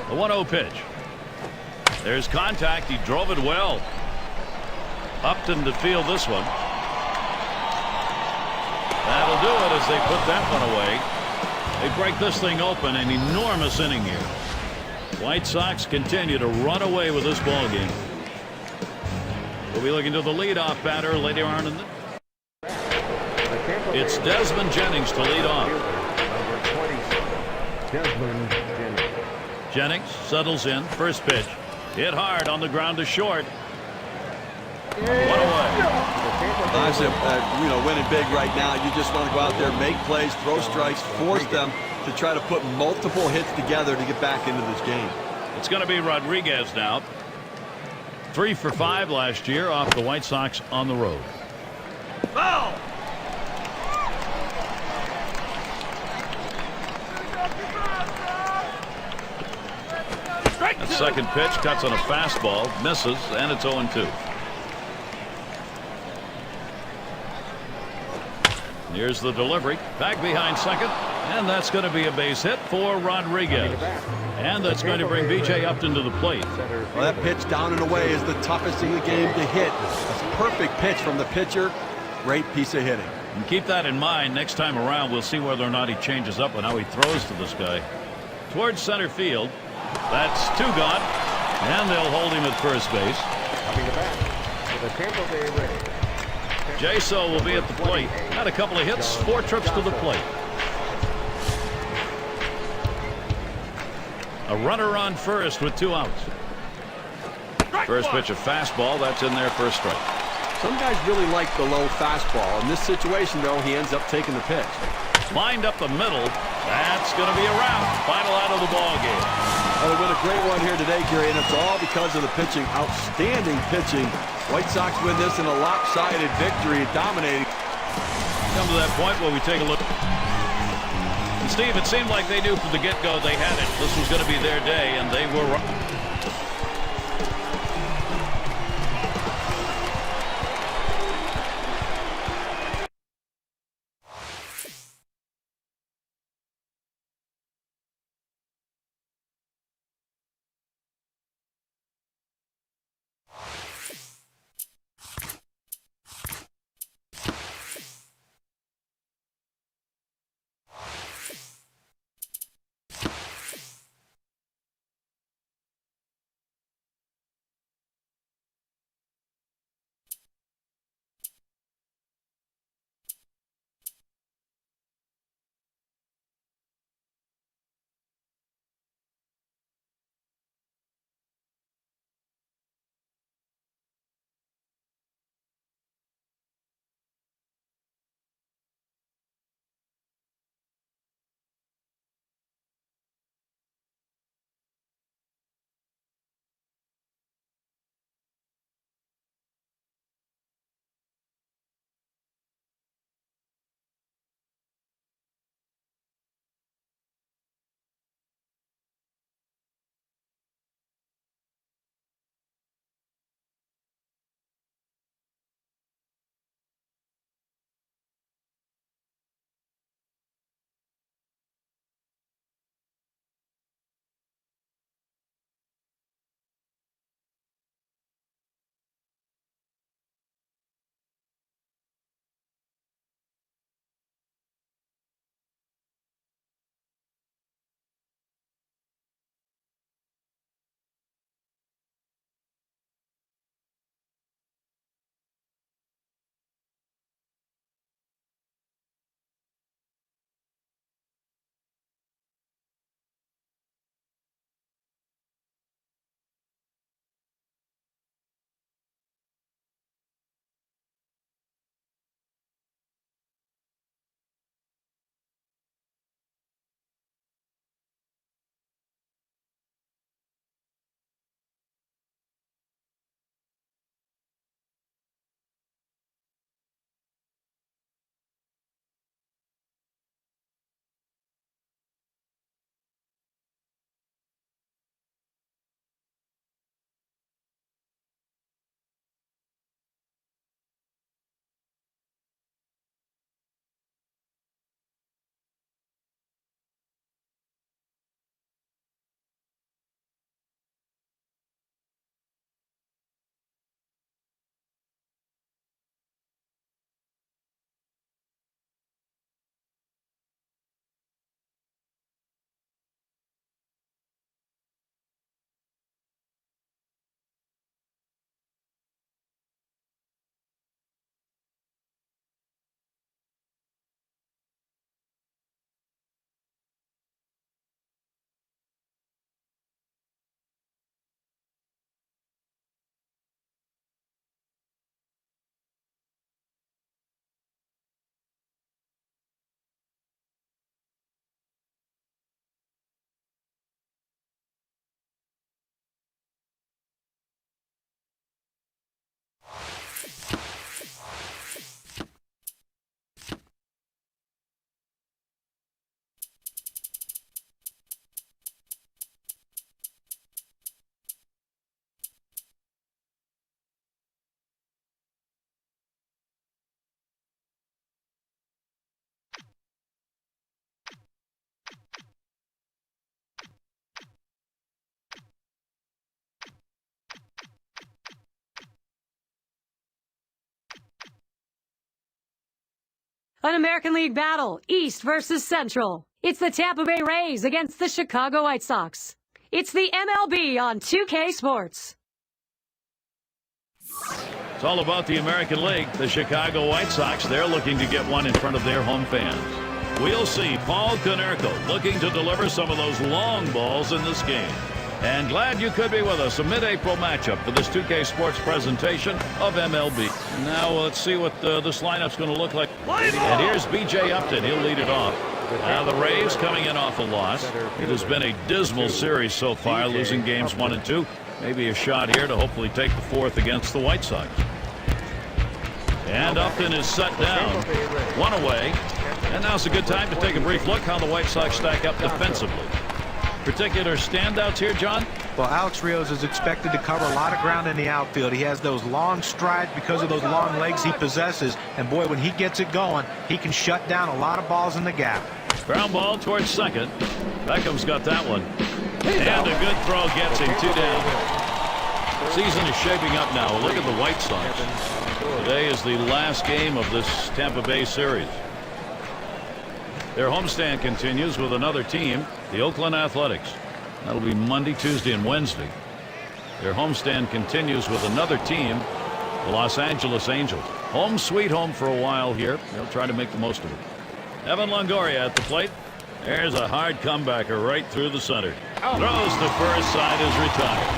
S2: The 1-0 pitch. There's contact. He drove it well. Upton to field this one. That'll do it as they put that one away. They break this thing open. An enormous inning here. White Sox continue to run away with this ball game. We'll be looking to the leadoff batter later on in the. It's Desmond Jennings to lead off.
S5: Desmond Jennings.
S2: Jennings settles in. First pitch. Hit hard on the ground to short. One away.
S4: Obviously, winning big right now. You just want to go out there, make plays, throw strikes, force them to try to put multiple hits together to get back into this game.
S2: It's going to be Rodriguez now. 3 for 5 last year off the White Sox on the road.
S4: Foul!
S2: That second pitch cuts on a fastball, misses, and it's 0-2. Here's the delivery. Back behind second. And that's going to be a base hit for Rodriguez. And that's going to bring B.J. Upton to the plate.
S4: Well, that pitch down and away is the toughest in the game to hit. That's a perfect pitch from the pitcher. Great piece of hitting.
S2: And keep that in mind. Next time around, we'll see whether or not he changes up on how he throws to this guy. Towards center field. That's 2 gone. And they'll hold him at first base.
S5: Coming to bat for the Tampa Bay Rays.
S2: Jaso will be at the plate. Had a couple of hits, 4 trips to the plate. A runner on first with 2 outs. First pitch a fastball. That's in there for a strike.
S4: Some guys really like the low fastball. In this situation, though, he ends up taking the pitch.
S2: Lined up the middle. That's going to be a rout. Final out of the ball game.
S4: Well, they win a great one here today, Gary, and it's all because of the pitching. Outstanding pitching. White Sox win this in a lopsided victory, dominating.
S2: Come to that point where we take a look. And Steve, it seemed like they knew from the get-go they had it. This was going to be their day, and they were right.
S1: An American League battle, East versus Central. It's the Tampa Bay Rays against the Chicago White Sox. It's the MLB on 2K Sports.
S2: It's all about the American League. The Chicago White Sox, they're looking to get one in front of their home fans. We'll see Paul Konerko looking to deliver some of those long balls in this game. And glad you could be with us. A mid-April matchup for this 2K Sports presentation of MLB. Now let's see what this lineup's going to look like. And here's B.J. Upton. He'll lead it off. Now the Rays coming in off a loss. It has been a dismal series so far, losing games 1 and 2. Maybe a shot here to hopefully take the 4th against the White Sox. And Upton is set down. 1 away. And now's a good time to take a brief look how the White Sox stack up defensively. Particular standouts here, John?
S3: Well, Alex Rios is expected to cover a lot of ground in the outfield. He has those long strides because of those long legs he possesses. And boy, when he gets it going, he can shut down a lot of balls in the gap.
S2: Ground ball towards second. Beckham's got that one. And a good throw gets him 2 down. Season is shaping up now. Look at the White Sox. Today is the last game of this Tampa Bay series. Their homestand continues with another team, the Oakland Athletics. That'll be Monday, Tuesday, and Wednesday. Their homestand continues with another team, the Los Angeles Angels. Home sweet home for a while here. They'll try to make the most of it. Evan Longoria at the plate. There's a hard comebacker right through the center. Throws to first, side is retired.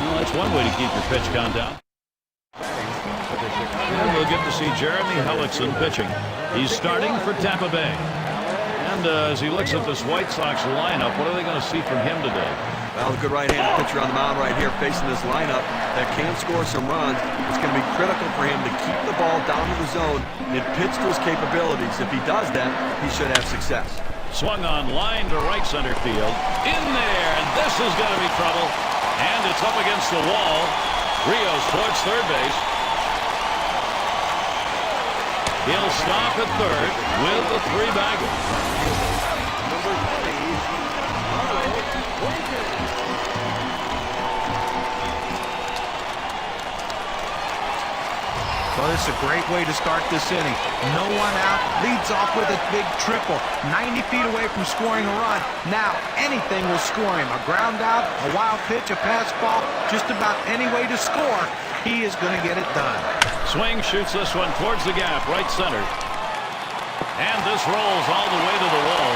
S2: Well, that's one way to keep your pitch count down. And we'll get to see Jeremy Hellickson pitching. He's starting for Tampa Bay. And as he looks at this White Sox lineup, what are they going to see from him today?
S4: Well, a good right-handed pitcher on the mound right here facing this lineup that can score some runs. It's going to be critical for him to keep the ball down to the zone and pitch to his capabilities. If he does that, he should have success.
S2: Swung on line to right center field. In there, and this is going to be trouble. And it's up against the wall. Rios towards third base. He'll stop at third with the 3-bagger.
S3: Well, this is a great way to start this inning. No one out, leads off with a big triple. 90 feet away from scoring a run. Now, anything will score him. A ground out, a wild pitch, a pass ball, just about any way to score. He is going to get it done.
S2: Swing, shoots this one towards the gap, right center. And this rolls all the way to the wall.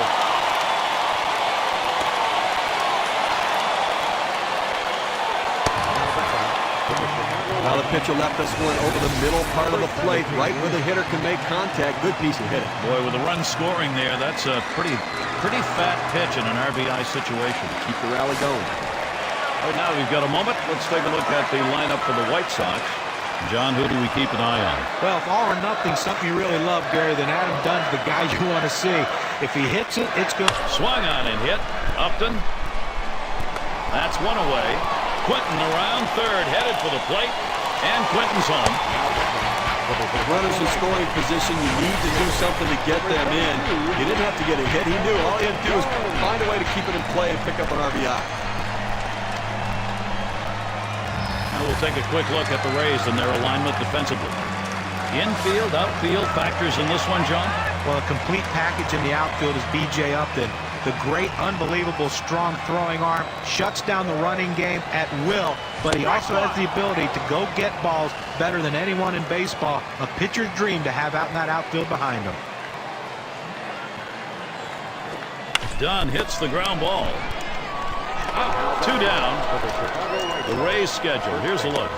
S4: Now the pitcher left this one over the middle part of the plate, right where the hitter can make contact. Good piece of hitting.
S2: Boy, with the run scoring there, that's a pretty fat pitch in an RBI situation.
S4: Keep the rally going.
S2: Right now we've got a moment. Let's take a look at the lineup for the White Sox. John, who do we keep an eye on?
S3: Well, if all or nothing, something you really love, Gary, then Adam Dunn's the guy you want to see. If he hits it, it's good.
S2: Swung on and hit. Upton. That's one away. Quinton around third, headed for the plate. And Quinton's home.
S4: With runners in scoring position, you need to do something to get them in. You didn't have to get a hit. He knew all he had to do was find a way to keep it in play and pick up an RBI.
S2: Now we'll take a quick look at the Rays and their alignment defensively. Infield, outfield factors in this one, John?
S3: Well, a complete package in the outfield is B.J. Upton. The great, unbelievable, strong throwing arm, shuts down the running game at will, but he also has the ability to go get balls better than anyone in baseball. A pitcher's dream to have out in that outfield behind him.
S2: Dunn hits the ground ball. 2 down. The Rays schedule. Here's a look.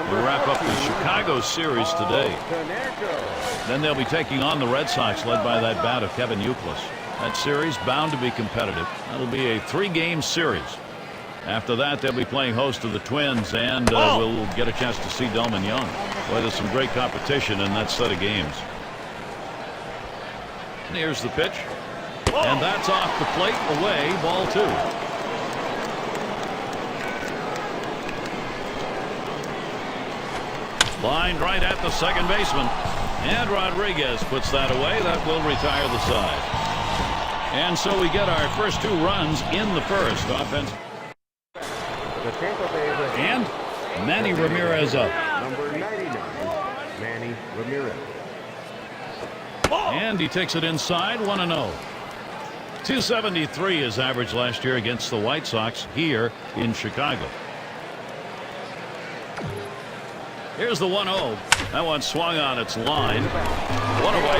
S2: We'll wrap up the Chicago series today. Then they'll be taking on the Red Sox, led by that bat of Kevin Youkilis. That series bound to be competitive. That'll be a 3-game series. After that, they'll be playing host to the Twins, and we'll get a chance to see Delman Young. Boy, there's some great competition in that set of games. And here's the pitch. And that's off the plate, away, ball 2. Lined right at the second baseman. And Rodriguez puts that away. That will retire the side. And so we get our first 2 runs in the first. Offense. And Manny Ramirez up.
S5: Number 99, Manny Ramirez.
S2: And he takes it inside, 1-0. 273 is average last year against the White Sox here in Chicago. Here's the 1-0. That one swung on its line. 1 away.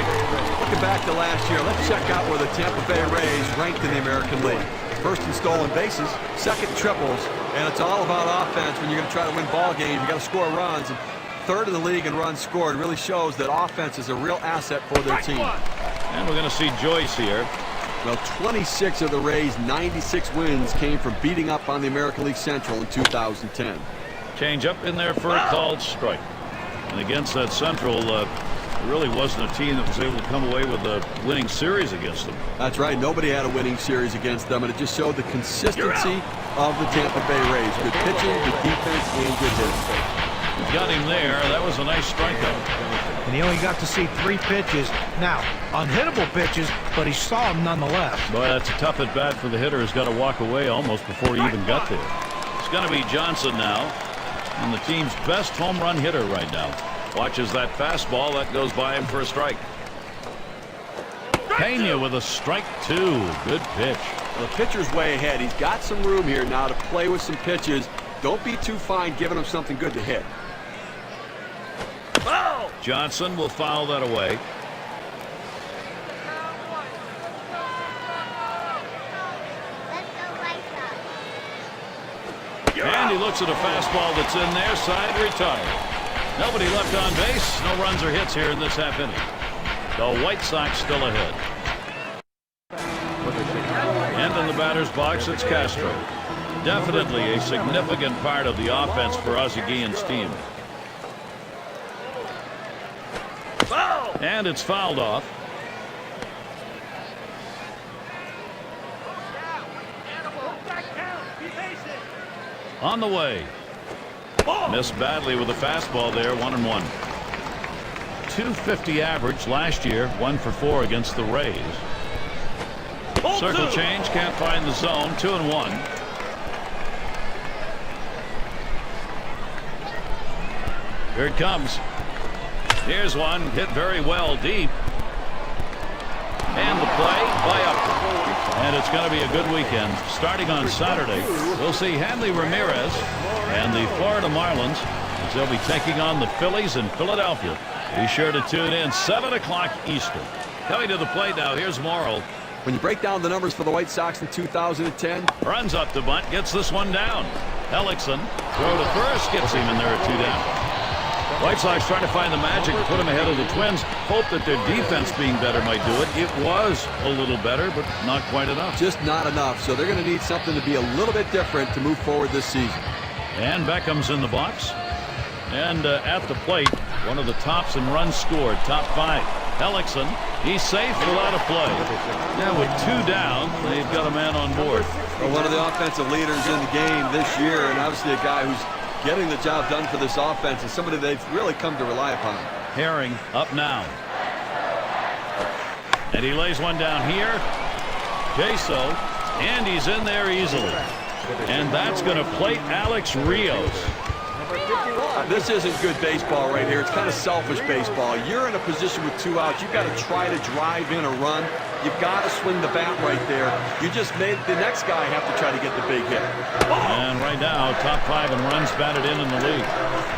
S4: Looking back to last year, let's check out where the Tampa Bay Rays ranked in the American League. First in stolen bases, second in triples, and it's all about offense when you're going to try to win ball games. You got to score runs. And third in the league in runs scored. Really shows that offense is a real asset for their team.
S2: And we're going to see Joyce here.
S4: Well, 26 of the Rays' 96 wins came from beating up on the American League Central in 2010.
S2: Change up in there for a called strike. And against that Central, there really wasn't a team that was able to come away with a winning series against them.
S4: That's right. Nobody had a winning series against them, and it just showed the consistency of the Tampa Bay Rays. Good pitching, good defense, and good hitting.
S2: Got him there. That was a nice strikeout.
S3: And he only got to see 3 pitches. Now, unhittable pitches, but he saw them nonetheless.
S2: Boy, that's a tough at bat for the hitter. He's got to walk away almost before he even got there. It's going to be Johnson now, and the team's best home run hitter right now. Watches that fastball. That goes by him for a strike. Pena with a strike 2. Good pitch.
S4: The pitcher's way ahead. He's got some room here now to play with some pitches. Don't be too fine giving him something good to hit.
S2: Johnson will foul that away. And he looks at a fastball that's in there. Side retired. Nobody left on base. No runs or hits here in this half inning. The White Sox still ahead. And in the batter's box, it's Castro. Definitely a significant part of the offense for Ozzie Guillen's team. And it's fouled off. On the way. Missed badly with a fastball there. 1-1. 250 average last year. 1 for 4 against the Rays. Circle change. Can't find the zone. 2-1. Here it comes. Here's one. Hit very well deep. And the play by Upton. And it's going to be a good weekend. Starting on Saturday, we'll see Hanley Ramirez and the Florida Marlins as they'll be taking on the Phillies in Philadelphia. Be sure to tune in 7 o'clock Eastern. Coming to the plate now, here's Morrill.
S4: When you break down the numbers for the White Sox in 2010.
S2: Runs up to bunt, gets this one down. Hellickson, throw to first, gets him in there at 2 down. White Sox trying to find the magic to put them ahead of the Twins. Hope that their defense being better might do it. It was a little better, but not quite enough.
S4: Just not enough. So they're going to need something to be a little bit different to move forward this season.
S2: And Beckham's in the box. And at the plate, one of the tops in runs scored, top 5. Hellickson, he's safe without a play. Yeah, with 2 down, they've got a man on board.
S4: Well, one of the offensive leaders in the game this year, and obviously a guy who's getting the job done for this offense, and somebody they've really come to rely upon.
S2: Herring up now. And he lays one down here. Queso, and he's in there easily. And that's going to plate Alex Rios.
S4: This isn't good baseball right here. It's kind of selfish baseball. You're in a position with 2 outs. You've got to try to drive in a run. You've got to swing the bat right there. You just made the next guy have to try to get the big hit.
S2: And right now, top 5 in runs batted in the league.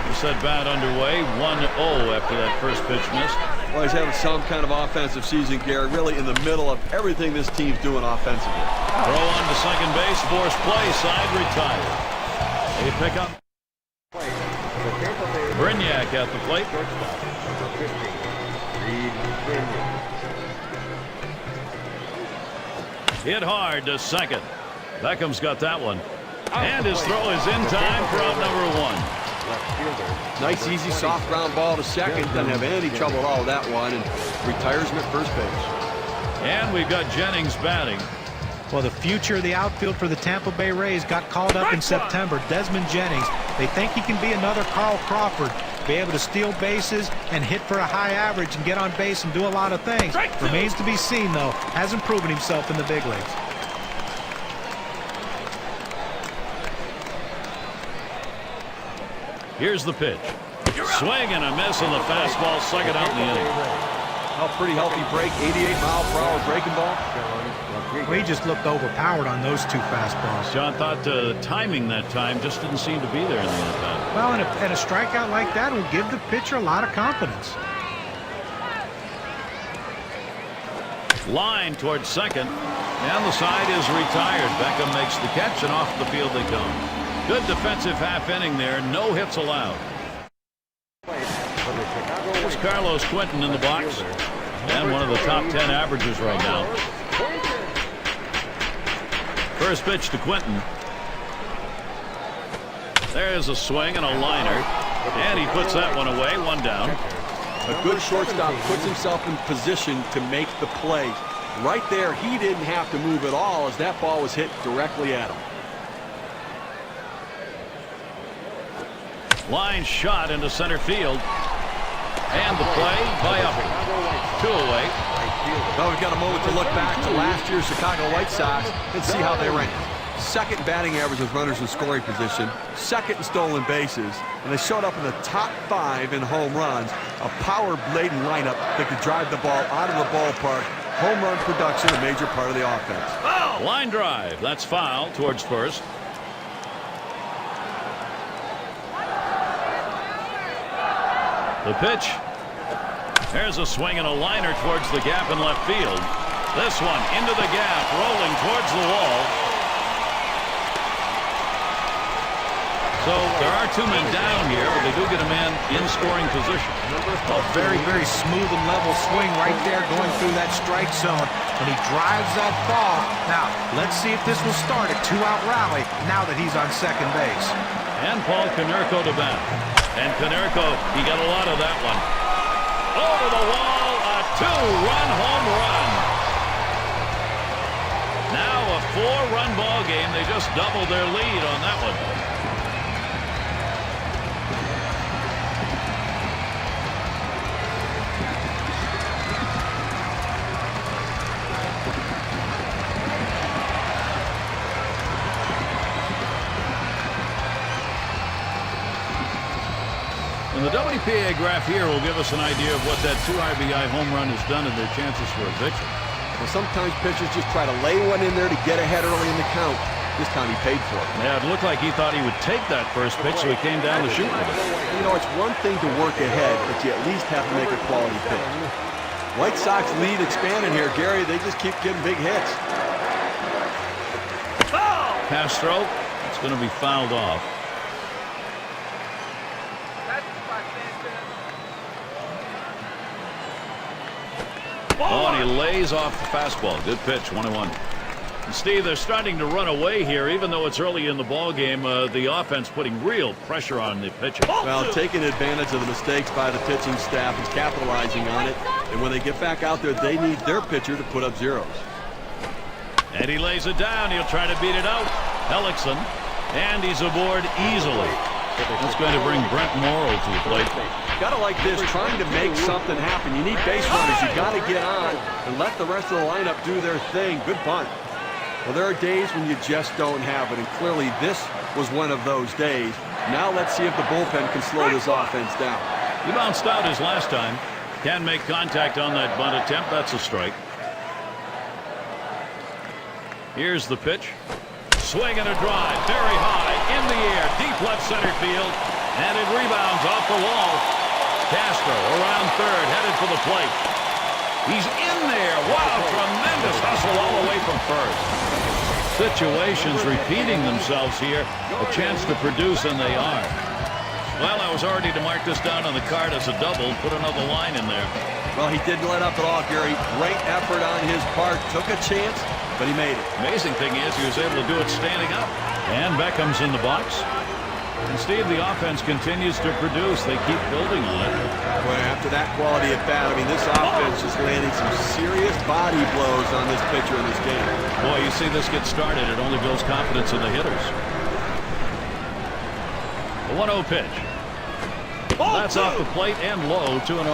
S2: He said bat underway, 1-0 after that first pitch missed.
S4: Well, he's having some kind of offensive season, Gary, really in the middle of everything this team's doing offensively.
S2: Throw on to second base, force play, side retired. They pick up. Brignac at the plate. Hit hard to second. Beckham's got that one. And his throw is in time for out number 1.
S4: Nice, easy, soft ground ball to second. Doesn't have any trouble at all with that one. And retires him at first base.
S2: And we've got Jennings batting.
S3: Well, the future of the outfield for the Tampa Bay Rays got called up in September. Desmond Jennings. They think he can be another Carl Crawford. Be able to steal bases and hit for a high average and get on base and do a lot of things. Remains to be seen, though. Hasn't proven himself in the big leagues.
S2: Here's the pitch. Swing and a miss on the fastball, second out in the inning.
S4: Oh, pretty healthy break, 88-mile-per-hour breaking ball.
S3: Well, he just looked overpowered on those 2 fastballs.
S2: John thought timing that time just didn't seem to be there in the at-bat.
S3: Well, and a strikeout like that will give the pitcher a lot of confidence.
S2: Line towards second, and the side is retired. Beckham makes the catch, and off the field they come. Good defensive half inning there. No hits allowed. Here's Carlos Quentin in the box, and one of the top 10 averages right now. First pitch to Quentin. There's a swing and a liner, and he puts that one away, one down.
S4: A good shortstop puts himself in position to make the play. Right there, he didn't have to move at all as that ball was hit directly at him.
S2: Line shot into center field. And the play by Upper. 2 away.
S4: Well, we've got a moment to look back to last year's Chicago White Sox and see how they ranked. Second batting average with runners in scoring position, second in stolen bases, and they showed up in the top 5 in home runs. A power-laden lineup that could drive the ball out of the ballpark. Home run production, a major part of the offense.
S2: Oh! Line drive. That's foul towards first. The pitch. There's a swing and a liner towards the gap in left field. This one into the gap, rolling towards the wall. So there are 2 men down here, but they do get a man in scoring position.
S3: A very, very smooth and level swing right there going through that strike zone. And he drives that ball. Now, let's see if this will start a 2-out rally now that he's on second base.
S2: And Paul Konerko to bat. And Konerko, he got a lot of that one. Over the wall, a 2-run home run. Now a 4-run ball game. They just doubled their lead on that one. And the WPA graph here will give us an idea of what that 2 RBI home run has done and their chances for a victory.
S4: Well, sometimes pitchers just try to lay one in there to get ahead early in the count. This time he paid for it.
S2: Yeah, it looked like he thought he would take that first pitch, so he came down to shoot with it.
S4: You know, it's one thing to work ahead, but you at least have to make a quality pitch. White Sox lead expanding here, Gary. They just keep getting big hits.
S2: Castro, it's going to be fouled off. Oh, and he lays off the fastball. Good pitch, 1-1. And Steve, they're starting to run away here, even though it's early in the ball game. The offense putting real pressure on the pitcher.
S4: Well, taking advantage of the mistakes by the pitching staff and capitalizing on it. And when they get back out there, they need their pitcher to put up zeros.
S2: And he lays it down. He'll try to beat it out. Hellickson, and he's aboard easily. That's going to bring Brent Morrow to the plate.
S4: Gotta like this, trying to make something happen. You need base runners. You gotta get on and let the rest of the lineup do their thing. Good bunt. Well, there are days when you just don't have it, and clearly this was one of those days. Now let's see if the bullpen can slow this offense down.
S2: He bounced out his last time. Can make contact on that bunt attempt. That's a strike. Here's the pitch. Swing and a drive, very high, in the air, deep left center field, and it rebounds off the wall. Castro around third, headed for the plate. He's in there. Wow, tremendous hustle all the way from first. Situations repeating themselves here. A chance to produce, and they are. Well, I was already to mark this down on the card as a double, put another line in there.
S4: Well, he didn't let up at all, Gary. Great effort on his part. Took a chance, but he made it.
S2: Amazing thing is he was able to do it standing up. And Beckham's in the box. And Steve, the offense continues to produce. They keep building on it.
S4: Boy, after that quality at bat, I mean, this offense is landing some serious body blows on this pitcher in this game.
S2: Boy, you see this get started. It only builds confidence in the hitters. The 1-0 pitch. That's off the plate and low, 2-0.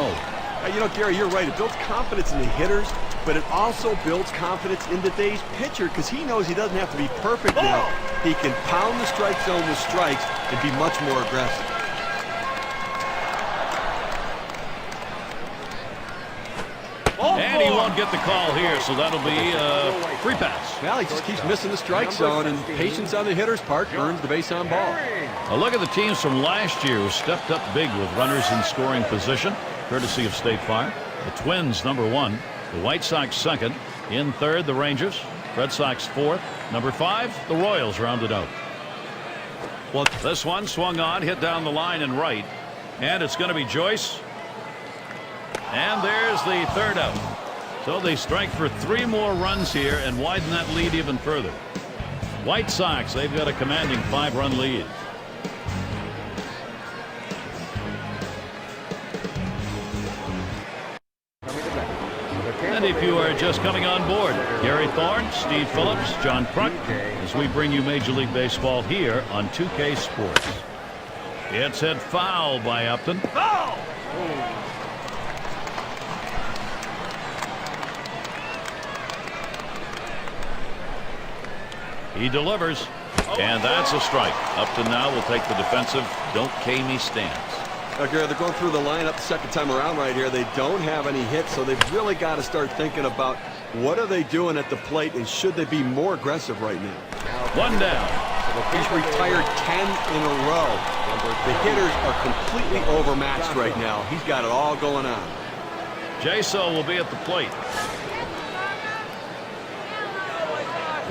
S4: You know, Gary, you're right. It builds confidence in the hitters, but it also builds confidence in today's pitcher because he knows he doesn't have to be perfect now. He can pound the strike zone with strikes and be much more aggressive.
S2: And he won't get the call here, so that'll be a free pass.
S4: Well, he just keeps missing the strike zone, and patience on the hitter's part earns the base on ball.
S2: A look at the teams from last year who stepped up big with runners in scoring position, courtesy of State Farm. The Twins, number 1. The White Sox, second. In third, the Rangers. Red Sox, fourth. Number 5, the Royals rounded out. Well, this one swung on, hit down the line and right. And it's going to be Joyce. And there's the third out. So they strike for 3 more runs here and widen that lead even further. White Sox, they've got a commanding 5-run lead. And if you are just coming on board, Gary Thorne, Steve Phillips, John Kruk, as we bring you Major League Baseball here on 2K Sports. It's hit foul by Upton. Foul! He delivers, and that's a strike. Upton now will take the defensive don't K me stance.
S4: Okay, they're going through the lineup the second time around right here. They don't have any hits, so they've really got to start thinking about what are they doing at the plate and should they be more aggressive right now.
S2: 1 down.
S4: He's retired 10 in a row. The hitters are completely overmatched right now. He's got it all going on.
S2: Jaso will be at the plate.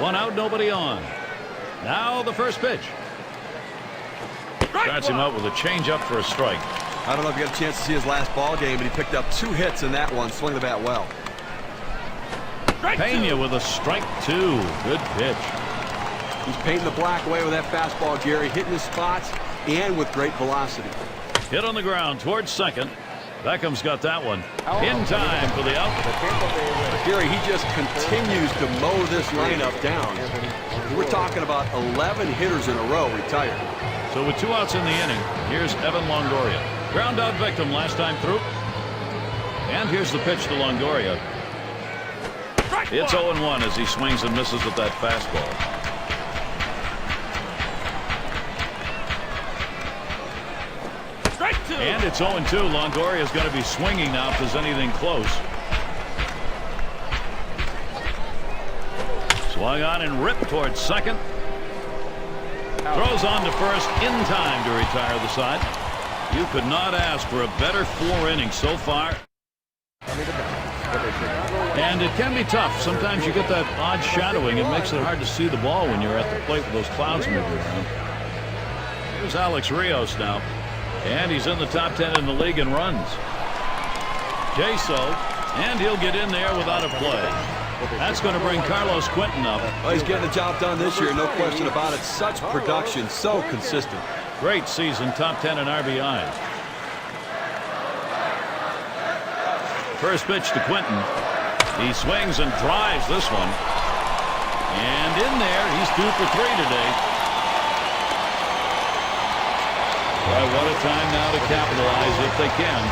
S2: 1 out, nobody on. Now the first pitch. Starts him out with a changeup for a strike.
S4: I don't know if you got a chance to see his last ball game, but he picked up 2 hits in that one. Swung the bat well.
S2: Pena with a strike 2. Good pitch.
S4: He's painting the black away with that fastball, Gary. Hitting his spots and with great velocity.
S2: Hit on the ground towards second. Beckham's got that one. In time for the out.
S4: Gary, he just continues to mow this lineup down. We're talking about 11 hitters in a row retired.
S2: So with 2 outs in the inning, here's Evan Longoria. Ground out victim last time through. And here's the pitch to Longoria. It's 0-1 as he swings and misses with that fastball. And it's 0-2. Longoria's going to be swinging now if there's anything close. Swung on and ripped towards second. Throws on to first in time to retire the side. You could not ask for a better 4 innings so far. And it can be tough. Sometimes you get that odd shadowing. It makes it hard to see the ball when you're at the plate with those clouds moving around. Here's Alex Rios now. And he's in the top 10 in the league in runs. Jaso, and he'll get in there without a play. That's going to bring Carlos Quentin up.
S4: Oh, he's getting the job done this year, no question about it. Such production, so consistent.
S2: Great season, top 10 in RBI. First pitch to Quentin. He swings and drives this one. And in there, he's 2 for 3 today. Well, what a time now to capitalize if they can.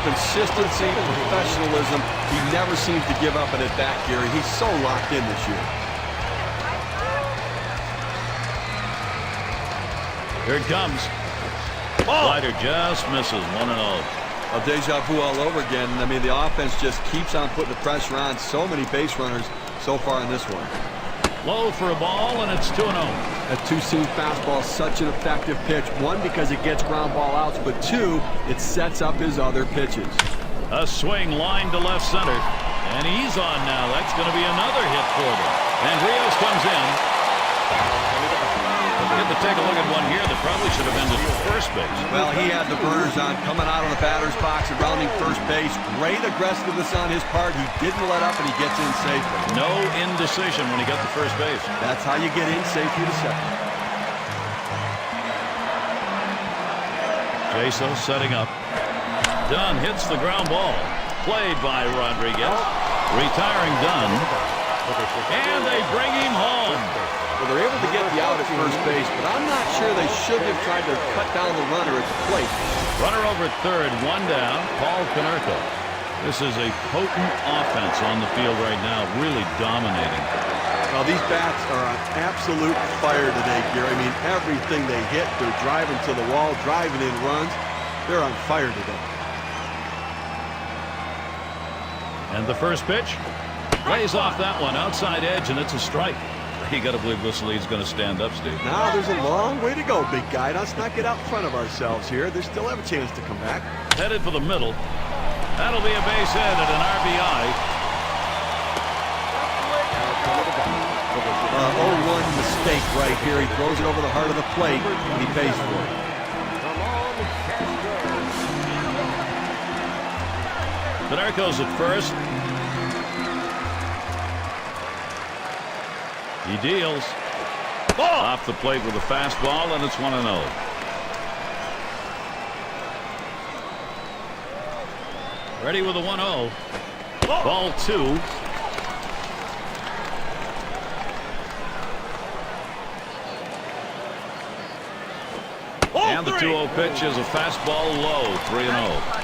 S4: Consistency, professionalism. He never seems to give up an at-bat, Gary. He's so locked in this year.
S2: Here it comes. Slider just misses. 1-0.
S4: A deja vu all over again. I mean, the offense just keeps on putting the pressure on. So many base runners so far in this one.
S2: Low for a ball, and it's 2-0.
S4: That 2-seam fastball is such an effective pitch. 1, because it gets ground ball outs, but 2, it sets up his other pitches.
S2: A swing line to left center, and he's on now. That's going to be another hit for them. And Rios comes in. Get to take a look at one here that probably should have ended first base.
S4: Well, he had the burners on, coming out of the batter's box and rounding first base. Great aggressiveness on his part. He didn't let up, and he gets in safely.
S2: No indecision when he got to first base.
S4: That's how you get in safely to second.
S2: Jaso setting up. Dunn hits the ground ball. Played by Rodriguez. Retiring Dunn. And they bring him home.
S4: Well, they're able to get the out at first base, but I'm not sure they should have tried to cut down the runner at the plate.
S2: Runner over third, 1 down. Paul Konerko. This is a potent offense on the field right now, really dominating.
S4: Well, these bats are on absolute fire today, Gary. I mean, everything they hit, they're driving to the wall, driving in runs. They're on fire today.
S2: And the first pitch lays off that one, outside edge, and it's a strike. You got to believe this lead's going to stand up, Steve.
S4: Now there's a long way to go, big guy. Let's not get out in front of ourselves here. They still have a chance to come back.
S2: Headed for the middle. That'll be a base hit at an RBI.
S4: 0-1 mistake right here. He throws it over the heart of the plate, and he pays for it.
S2: Panerco's at first. He deals. Off the plate with a fastball, and it's 1-0. Ready with a 1-0. Ball 2. And the 2-0 pitch is a fastball low, 3-0.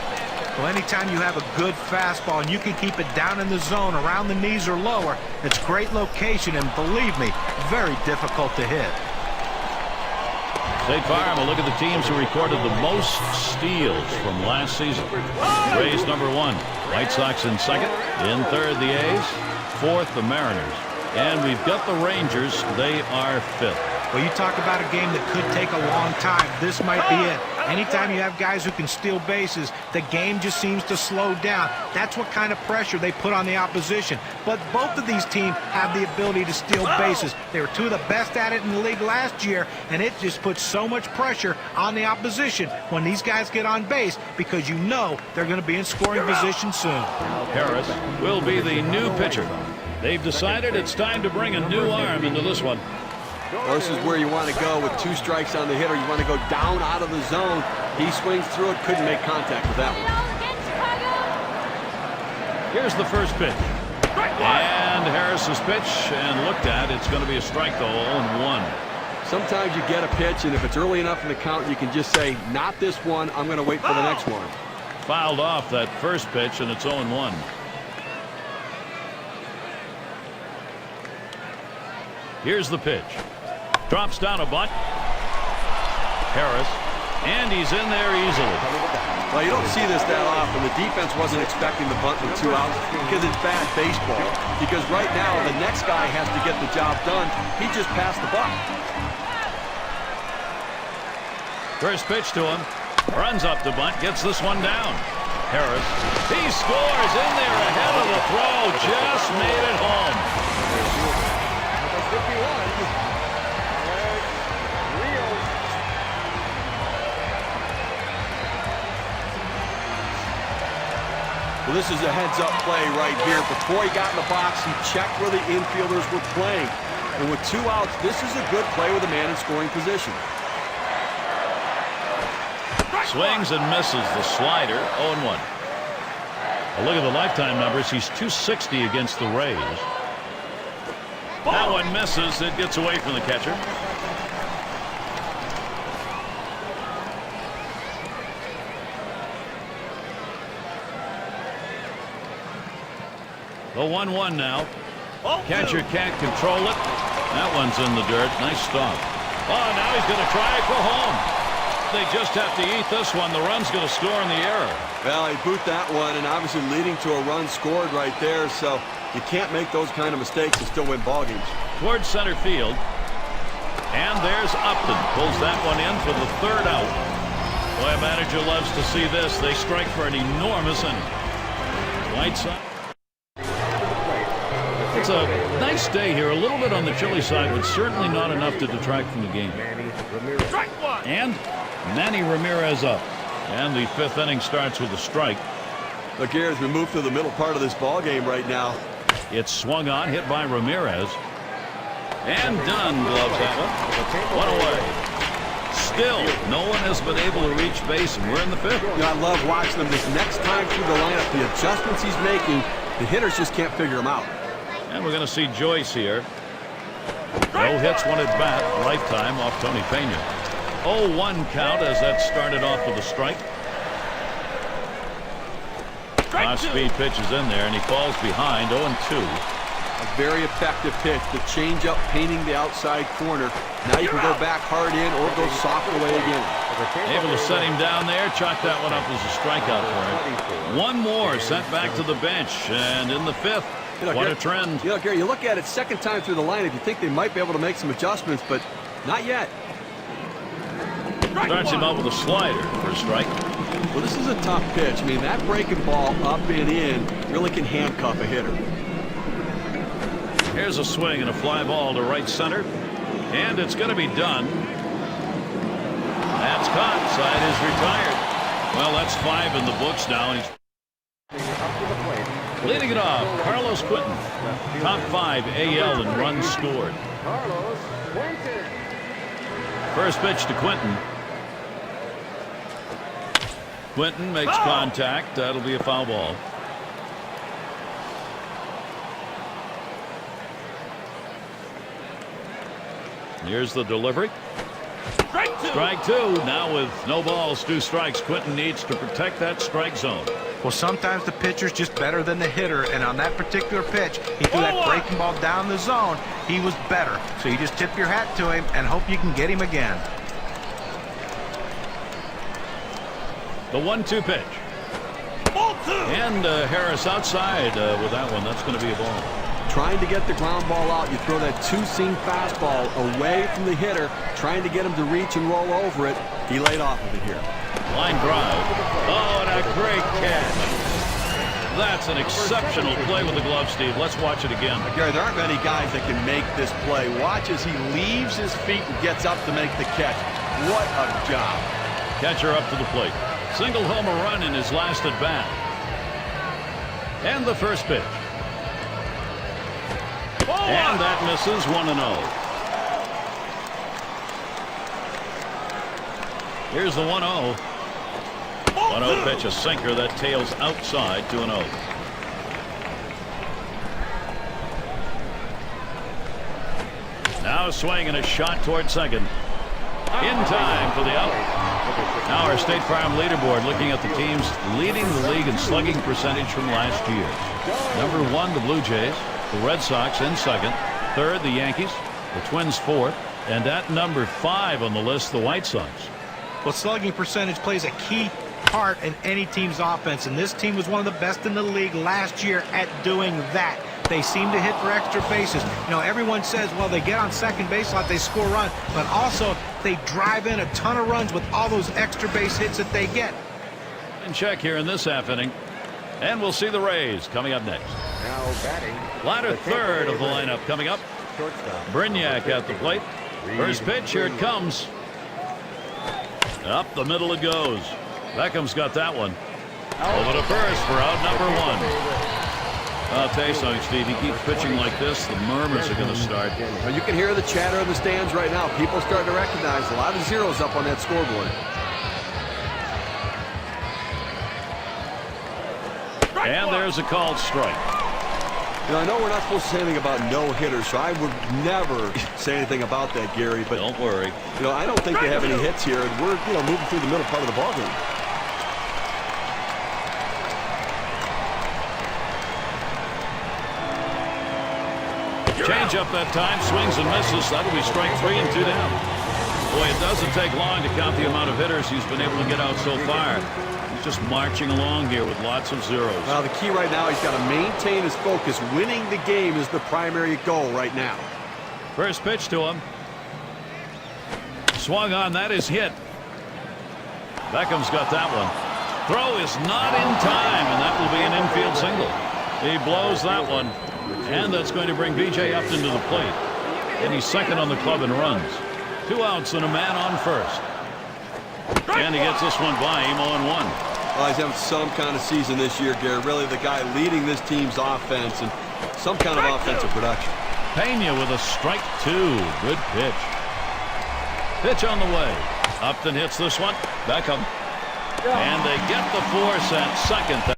S3: Well, anytime you have a good fastball and you can keep it down in the zone around the knees or lower, it's great location and, believe me, very difficult to hit.
S2: State Farm, a look at the teams who recorded the most steals from last season. Rays #1, White Sox in second, in third the A's, fourth the Mariners, and we've got the Rangers. They are fifth.
S3: Well, you talk about a game that could take a long time. This might be it. Anytime you have guys who can steal bases, the game just seems to slow down. That's what kind of pressure they put on the opposition. But both of these teams have the ability to steal bases. They were two of the best at it in the league last year, and it just puts so much pressure on the opposition when these guys get on base, because you know they're going to be in scoring position soon.
S2: Harris will be the new pitcher. They've decided it's time to bring a new arm into this one.
S4: Well, this is where you want to go with 2 strikes on the hitter. You want to go down out of the zone. He swings through it, couldn't make contact with that one.
S2: Here's the first pitch. And Harris's pitch, and looked at, it's going to be a strike though, 0-1.
S4: Sometimes you get a pitch, and if it's early enough in the count, you can just say, not this one, I'm going to wait for the next one.
S2: Fouled off that first pitch, and it's 0-1. Here's the pitch. Drops down a bunt. Harris. And he's in there easily.
S4: Well, you don't see this that often. The defense wasn't expecting the bunt with 2 outs because it's bad baseball. Because right now, the next guy has to get the job done. He just passed the buck.
S2: First pitch to him. Runs up the bunt. Gets this one down. Harris. He scores in there ahead of the throw. Just made it home.
S4: Well, this is a heads-up play right here. Before he got in the box, he checked where the infielders were playing. And with 2 outs, this is a good play with a man in scoring position.
S2: Swings and misses the slider, 0-1. A look at the lifetime numbers. He's .260 against the Rays. That one misses. It gets away from the catcher. The 1-1 now. Catcher can't control it. That one's in the dirt. Nice stop. Oh, now he's going to try it for home. They just have to eat this one. The run's going to score in the error.
S4: Well, he boot that one, and obviously leading to a run scored right there. So you can't make those kind of mistakes and still win ball games.
S2: Towards center field. And there's Upton. Pulls that one in for the 3rd out. Boy, a manager loves to see this. They strike for an enormous inning. White Sox. It's a nice day here. A little bit on the chilly side, but certainly not enough to detract from the game. And Manny Ramirez up. And the 5th inning starts with a strike.
S4: Look here, as we move through the middle part of this ball game right now.
S2: It's swung on, hit by Ramirez. And Dunn gloves that one. 1 away. Still, no one has been able to reach base, and we're in the 5th.
S4: You know, I love watching him this next time through the lineup. The adjustments he's making, the hitters just can't figure them out.
S2: And we're going to see Joyce here. No hits, 1 at bat, lifetime off Tony Pena. 0-1 count as that started off with a strike. Off-speed pitch is in there, and he falls behind, 0-2.
S4: A very effective pitch. The changeup painting the outside corner. Now you can go back hard in or go soft away again.
S2: Able to set him down there. Chalk that one up as a strikeout for him. 1 more sent back to the bench, and in the 5th. What a trend.
S4: You know, Gary, you look at it, 2nd time through the lineup, you think they might be able to make some adjustments, but not yet.
S2: Starts him out with a slider for a strike.
S4: Well, this is a tough pitch. I mean, that breaking ball up and in really can handcuff a hitter.
S2: Here's a swing and a fly ball to right center. And it's going to be done. That's caught. Side is retired. Well, that's 5 in the books now.
S5: Up to the plate.
S2: Leading it off, Carlos Quinton. Top 5 AL in runs scored.
S5: Carlos Quinton.
S2: First pitch to Quinton. Quinton makes contact. That'll be a foul ball. Here's the delivery. Strike two. Now with no balls, 2 strikes, Quinton needs to protect that strike zone.
S3: Well, sometimes the pitcher's just better than the hitter, and on that particular pitch, he threw that breaking ball down the zone. He was better. So you just tip your hat to him and hope you can get him again.
S2: The 1-2 pitch. And Harris outside with that one. That's going to be a ball.
S4: Trying to get the ground ball out, you throw that 2-seam fastball away from the hitter, trying to get him to reach and roll over it. He laid off of it here.
S2: Line drive. Oh, and a great catch. That's an exceptional play with the glove, Steve. Let's watch it again.
S4: Gary, there aren't many guys that can make this play. Watch as he leaves his feet and gets up to make the catch. What a job.
S2: Catcher up to the plate. Single home run in his last at bat. And the first pitch. And that misses 1-0. Here's the 1-0. 1-0 pitch, a sinker that tails outside 2-0. Now a swing and a shot toward second. In time for the out. Now our State Farm leaderboard looking at the teams leading the league in slugging percentage from last year. Number 1, the Blue Jays. The Red Sox in second. Third, the Yankees. The Twins fourth. And at number 5 on the list, the White Sox.
S3: Well, slugging percentage plays a key part in any team's offense, and this team was one of the best in the league last year at doing that. They seem to hit for extra bases. You know, everyone says, well, they get on second base a lot, they score runs, but also they drive in a ton of runs with all those extra base hits that they get.
S2: And check here in this half inning. And we'll see the Rays coming up next.
S5: Now batting.
S2: Latter third of the lineup coming up. Brignac at the plate. First pitch, here it comes. Up the middle it goes. Beckham's got that one. Over to first for out number 1. I'll tell you something, Steve. He keeps pitching like this, the murmurs are going to start.
S4: Well, you can hear the chatter in the stands right now. People starting to recognize a lot of zeros up on that scoreboard.
S2: And there's a called strike.
S4: You know, I know we're not supposed to say anything about no-hitters, so I would never say anything about that, Gary. But
S2: don't worry.
S4: You know, I don't think they have any hits here, and we're moving through the middle part of the ballgame.
S2: Change up that time, swings and misses. That'll be strike 3 and 2 down. Boy, it doesn't take long to count the amount of hitters he's been able to get out so far. He's just marching along here with lots of zeros.
S4: Well, the key right now, he's got to maintain his focus. Winning the game is the primary goal right now.
S2: First pitch to him. Swung on, that is hit. Beckham's got that one. Throw is not in time, and that will be an infield single. He blows that one, and that's going to bring B.J. Upton to the plate. And he's second on the club in runs. 2 outs and a man on first. And he gets this one by him on 1.
S4: Well, he's having some kind of season this year, Gary. Really the guy leading this team's offense and some kind of offensive production.
S2: Pena with a strike 2. Good pitch. Pitch on the way. Upton hits this one. Beckham. And they get the force at second.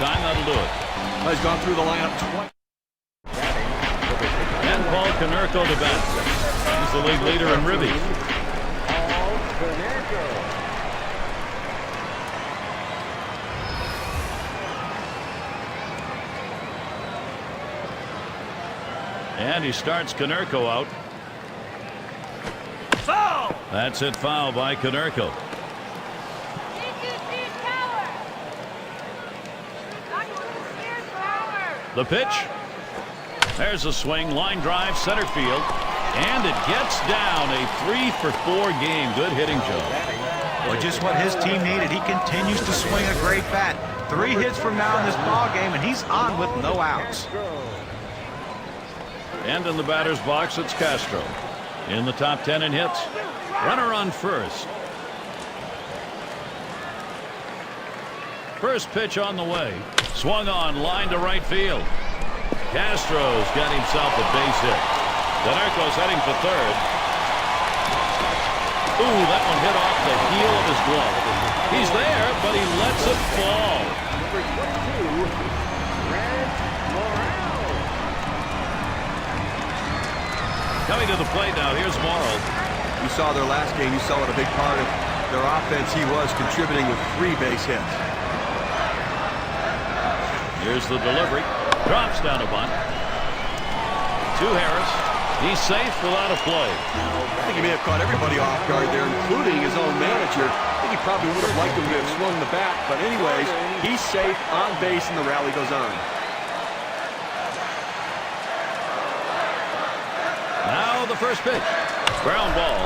S2: time. That'll do it.
S4: He's gone through the lineup twice.
S2: And Paul Konerko to bat. He's the league leader in ribbies.
S5: Paul Konerko.
S2: And he starts Konerko out. Foul! That's it, foul by Konerko. The pitch. There's a swing, line drive, center field, and it gets down. A 3-for-4 game. Good hitting job.
S3: Well, just what his team needed. He continues to swing a great bat. 3 hits from now in this ball game, and he's on with no outs.
S2: And in the batter's box, it's Castro. In the top 10 in hits. Runner on first. First pitch on the way. Swung on, line to right field. Castro's got himself a base hit. Konerko's heading for third. Ooh, that one hit off the heel of his glove. He's there, but he lets it fall.
S5: Number 22, Grant Morrell.
S2: Coming to the plate now, here's Morrow.
S4: You saw their last game. You saw what a big part of their offense he was, contributing with 3 base hits.
S2: Here's the delivery. Drops down a bunt. To Harris. He's safe without a play.
S4: I think he may have caught everybody off guard there, including his own manager. I think he probably would have liked him to have swung the bat. But anyways, he's safe on base, and the rally goes on.
S2: Now the first pitch. Ground ball.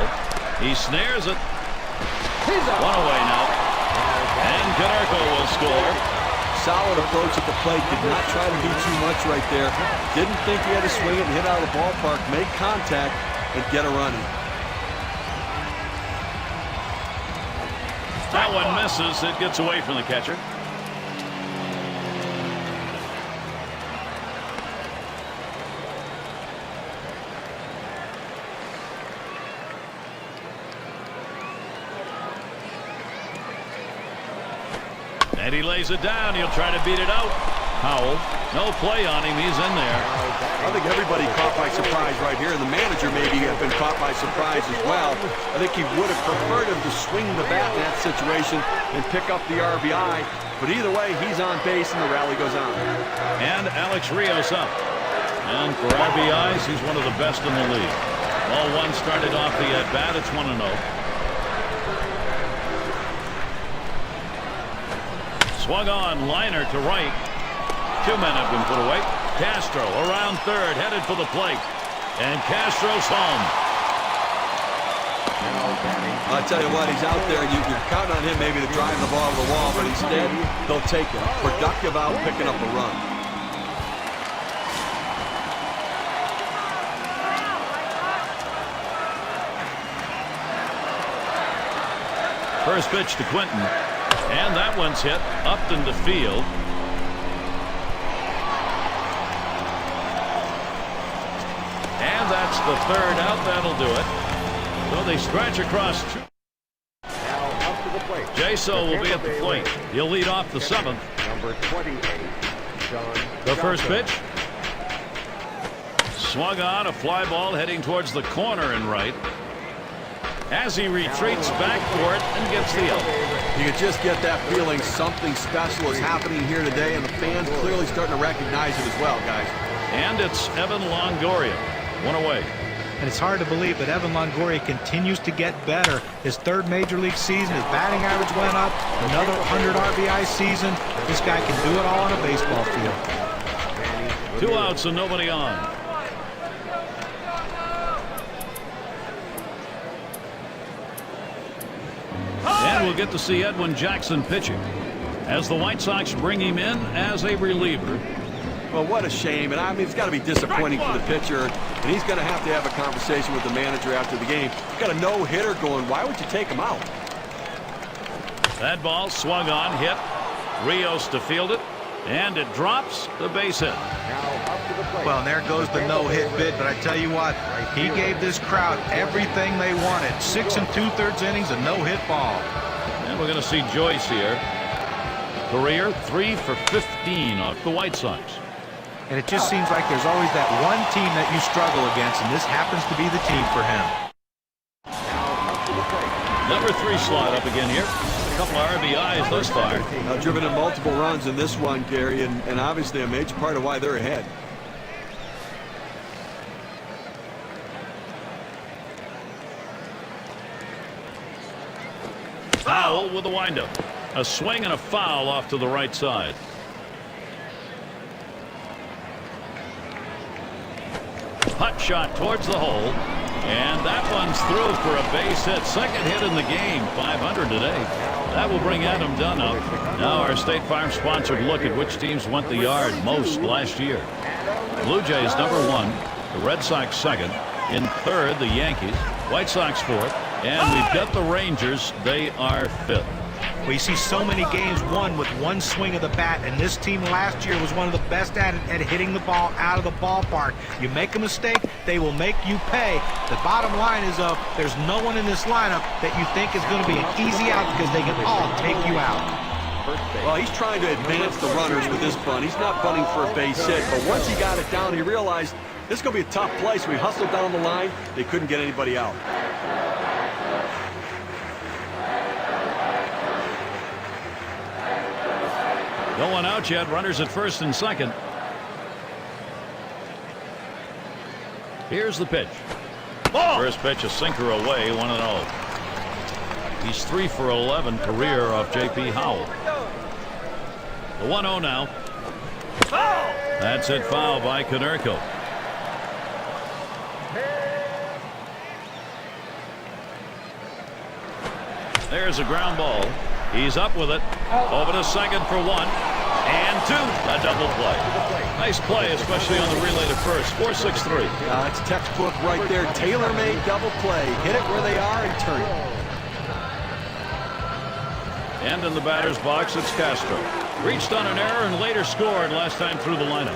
S2: He snares it. One away now. And Konerko will score.
S4: Solid approach at the plate. Did not try to do too much right there. Didn't think he had to swing it and hit out of the ballpark. Make contact and get a run in.
S2: That one misses. It gets away from the catcher. And he lays it down. He'll try to beat it out. Howell, no play on him. He's in there.
S4: I think everybody caught by surprise right here, and the manager maybe have been caught by surprise as well. I think he would have preferred him to swing the bat in that situation and pick up the RBI. But either way, he's on base, and the rally goes on.
S2: And Alex Rios up. And for RBIs, he's one of the best in the league. Ball one started off the at-bat. It's 1-0. Swung on, liner to right. 2 men have been put away. Castro around third, headed for the plate. And Castro's home.
S4: I'll tell you what, he's out there. You can count on him maybe to drive the ball to the wall, but instead, they'll take it. Productive out, picking up a run.
S2: First pitch to Quinton. And that one's hit up into field. And that's the third out. That'll do it. So they stretch across two.
S5: Now up to the plate.
S2: Jaso will be at the plate. He'll lead off the 7th.
S5: Number 28, John.
S2: The first pitch. Swung on, a fly ball heading towards the corner and right. As he retreats back for it and gets the out.
S4: You can just get that feeling something special is happening here today, and the fans clearly starting to recognize it as well, guys.
S2: And it's Evan Longoria. One away.
S3: And it's hard to believe, but Evan Longoria continues to get better. His 3rd major league season, his batting average went up. Another 100 RBI season. This guy can do it all on a baseball field.
S2: 2 outs and nobody on. And we'll get to see Edwin Jackson pitching as the White Sox bring him in as a reliever.
S4: Well, what a shame. And I mean, it's got to be disappointing for the pitcher. And he's going to have a conversation with the manager after the game. You've got a no-hitter going. Why would you take him out?
S2: That ball swung on, hit. Rios to field it. And it drops the base hit.
S5: Now up to the plate.
S3: Well, and there goes the no-hit bid, but I tell you what, he gave this crowd everything they wanted. 6 2/3 innings, a no-hit ball.
S2: And we're going to see Joyce here. Career 3 for 15 off the White Sox.
S3: And it just seems like there's always that one team that you struggle against, and this happens to be the team for him.
S2: Number 3 slot up again here. A couple of RBIs thus far.
S4: Driven in multiple runs in this one, Gary, and obviously a major part of why they're ahead.
S2: Foul with a windup. A swing and a foul off to the right side. Hot shot towards the hole. And that one's through for a base hit. Second hit in the game. 500 today. That will bring Adam Dunn up. Now our State Farm sponsored look at which teams went the yard most last year. Blue Jays number 1. The Red Sox second. In third, the Yankees. White Sox fourth. And we've got the Rangers. They are fifth.
S3: We see so many games won with one swing of the bat, and this team last year was one of the best at hitting the ball out of the ballpark. You make a mistake, they will make you pay. The bottom line is, there's no one in this lineup that you think is going to be an easy out because they can all take you out.
S4: Well, he's trying to advance the runners with this bunt. He's not bunting for a base hit, but once he got it down, he realized this is going to be a tough play, so he hustled down the line. They couldn't get anybody out.
S2: No one out yet. Runners at first and second. Here's the pitch. Ball. First pitch, a sinker away, 1-0. He's 3 for 11 career off J.P. Howell. The 1-0 now. That's it, foul by Konerko. There's a ground ball. He's up with it. Over to second for 1 and 2. A double play. Nice play, especially on the relay to first. 4-6-3.
S4: It's textbook right there. Tailor-made double play. Hit it where they are and turn it.
S2: And in the batter's box, it's Castro. Reached on an error and later scored last time through the lineup.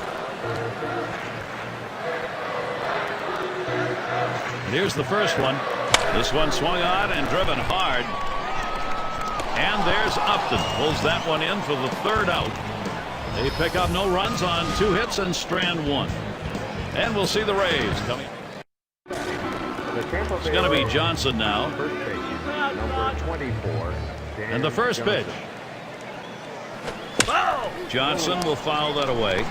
S2: And here's the first one. This one swung on and driven hard. And there's Upton. Pulls that one in for the third out. They pick up no runs on 2 hits and strand 1. And we'll see the Rays coming. It's going to be Johnson now.
S5: Number 24.
S2: And the first pitch. Johnson will foul that away.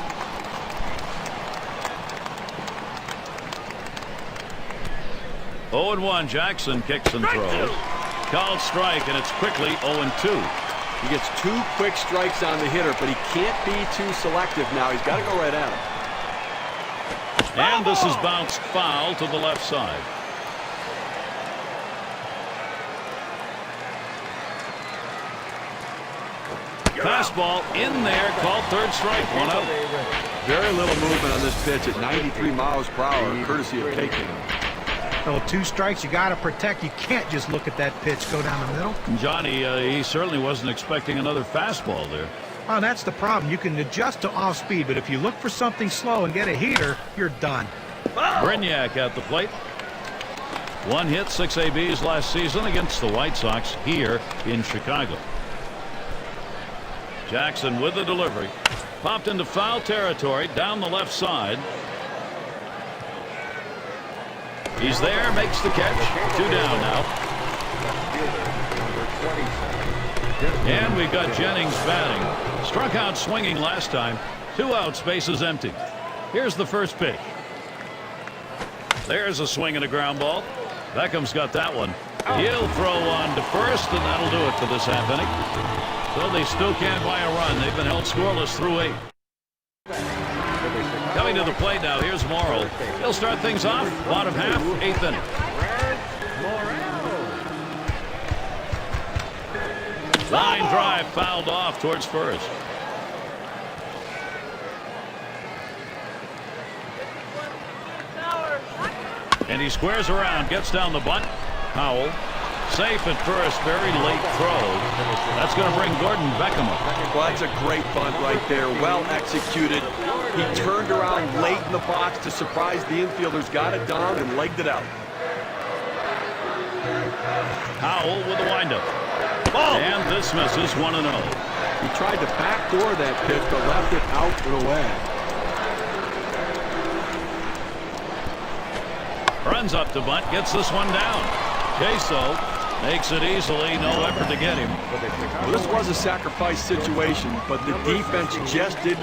S2: Oh, 0-1. Jackson kicks and throws. Called strike, and it's quickly 0-2.
S4: He gets 2 quick strikes on the hitter, but he can't be too selective now. He's got to go right at him.
S2: And this is bounced foul to the left side. Fastball in there, called third strike, 1 out.
S4: Very little movement on this pitch at 93 miles per hour, courtesy of taking.
S3: So 2 strikes you got to protect. You can't just look at that pitch go down the middle.
S2: Johnny, he certainly wasn't expecting another fastball there.
S3: Oh, that's the problem. You can adjust to off speed, but if you look for something slow and get a heater, you're done.
S2: Brignac at the plate. 1 hit, 6 ABs last season against the White Sox here in Chicago. Jackson with the delivery. Popped into foul territory down the left side. He's there, makes the catch. 2 down now. And we've got Jennings batting. Struck out swinging last time. 2 outs, bases empty. Here's the first pitch. There's a swing and a ground ball. Beckham's got that one. He'll throw on to first, and that'll do it for this half inning. So they still can't buy a run. They've been held scoreless through 8. Coming to the plate now, here's Morrow. He'll start things off, bottom half, 8th inning. Line drive fouled off towards first. And he squares around, gets down the bunt. Howell, safe at first, very late throw. That's going to bring Gordon Beckham up.
S4: Well, that's a great bunt right there, well executed. He turned around late in the box to surprise the infielders, got it down and legged it out.
S2: Howell with a windup. And this misses 1-0.
S4: He tried to backdoor that pitch, but left it out and away.
S2: Runs up to bunt, gets this one down. Queso makes it easily, no effort to get him.
S4: Well, this was a sacrifice situation, but the defense just didn't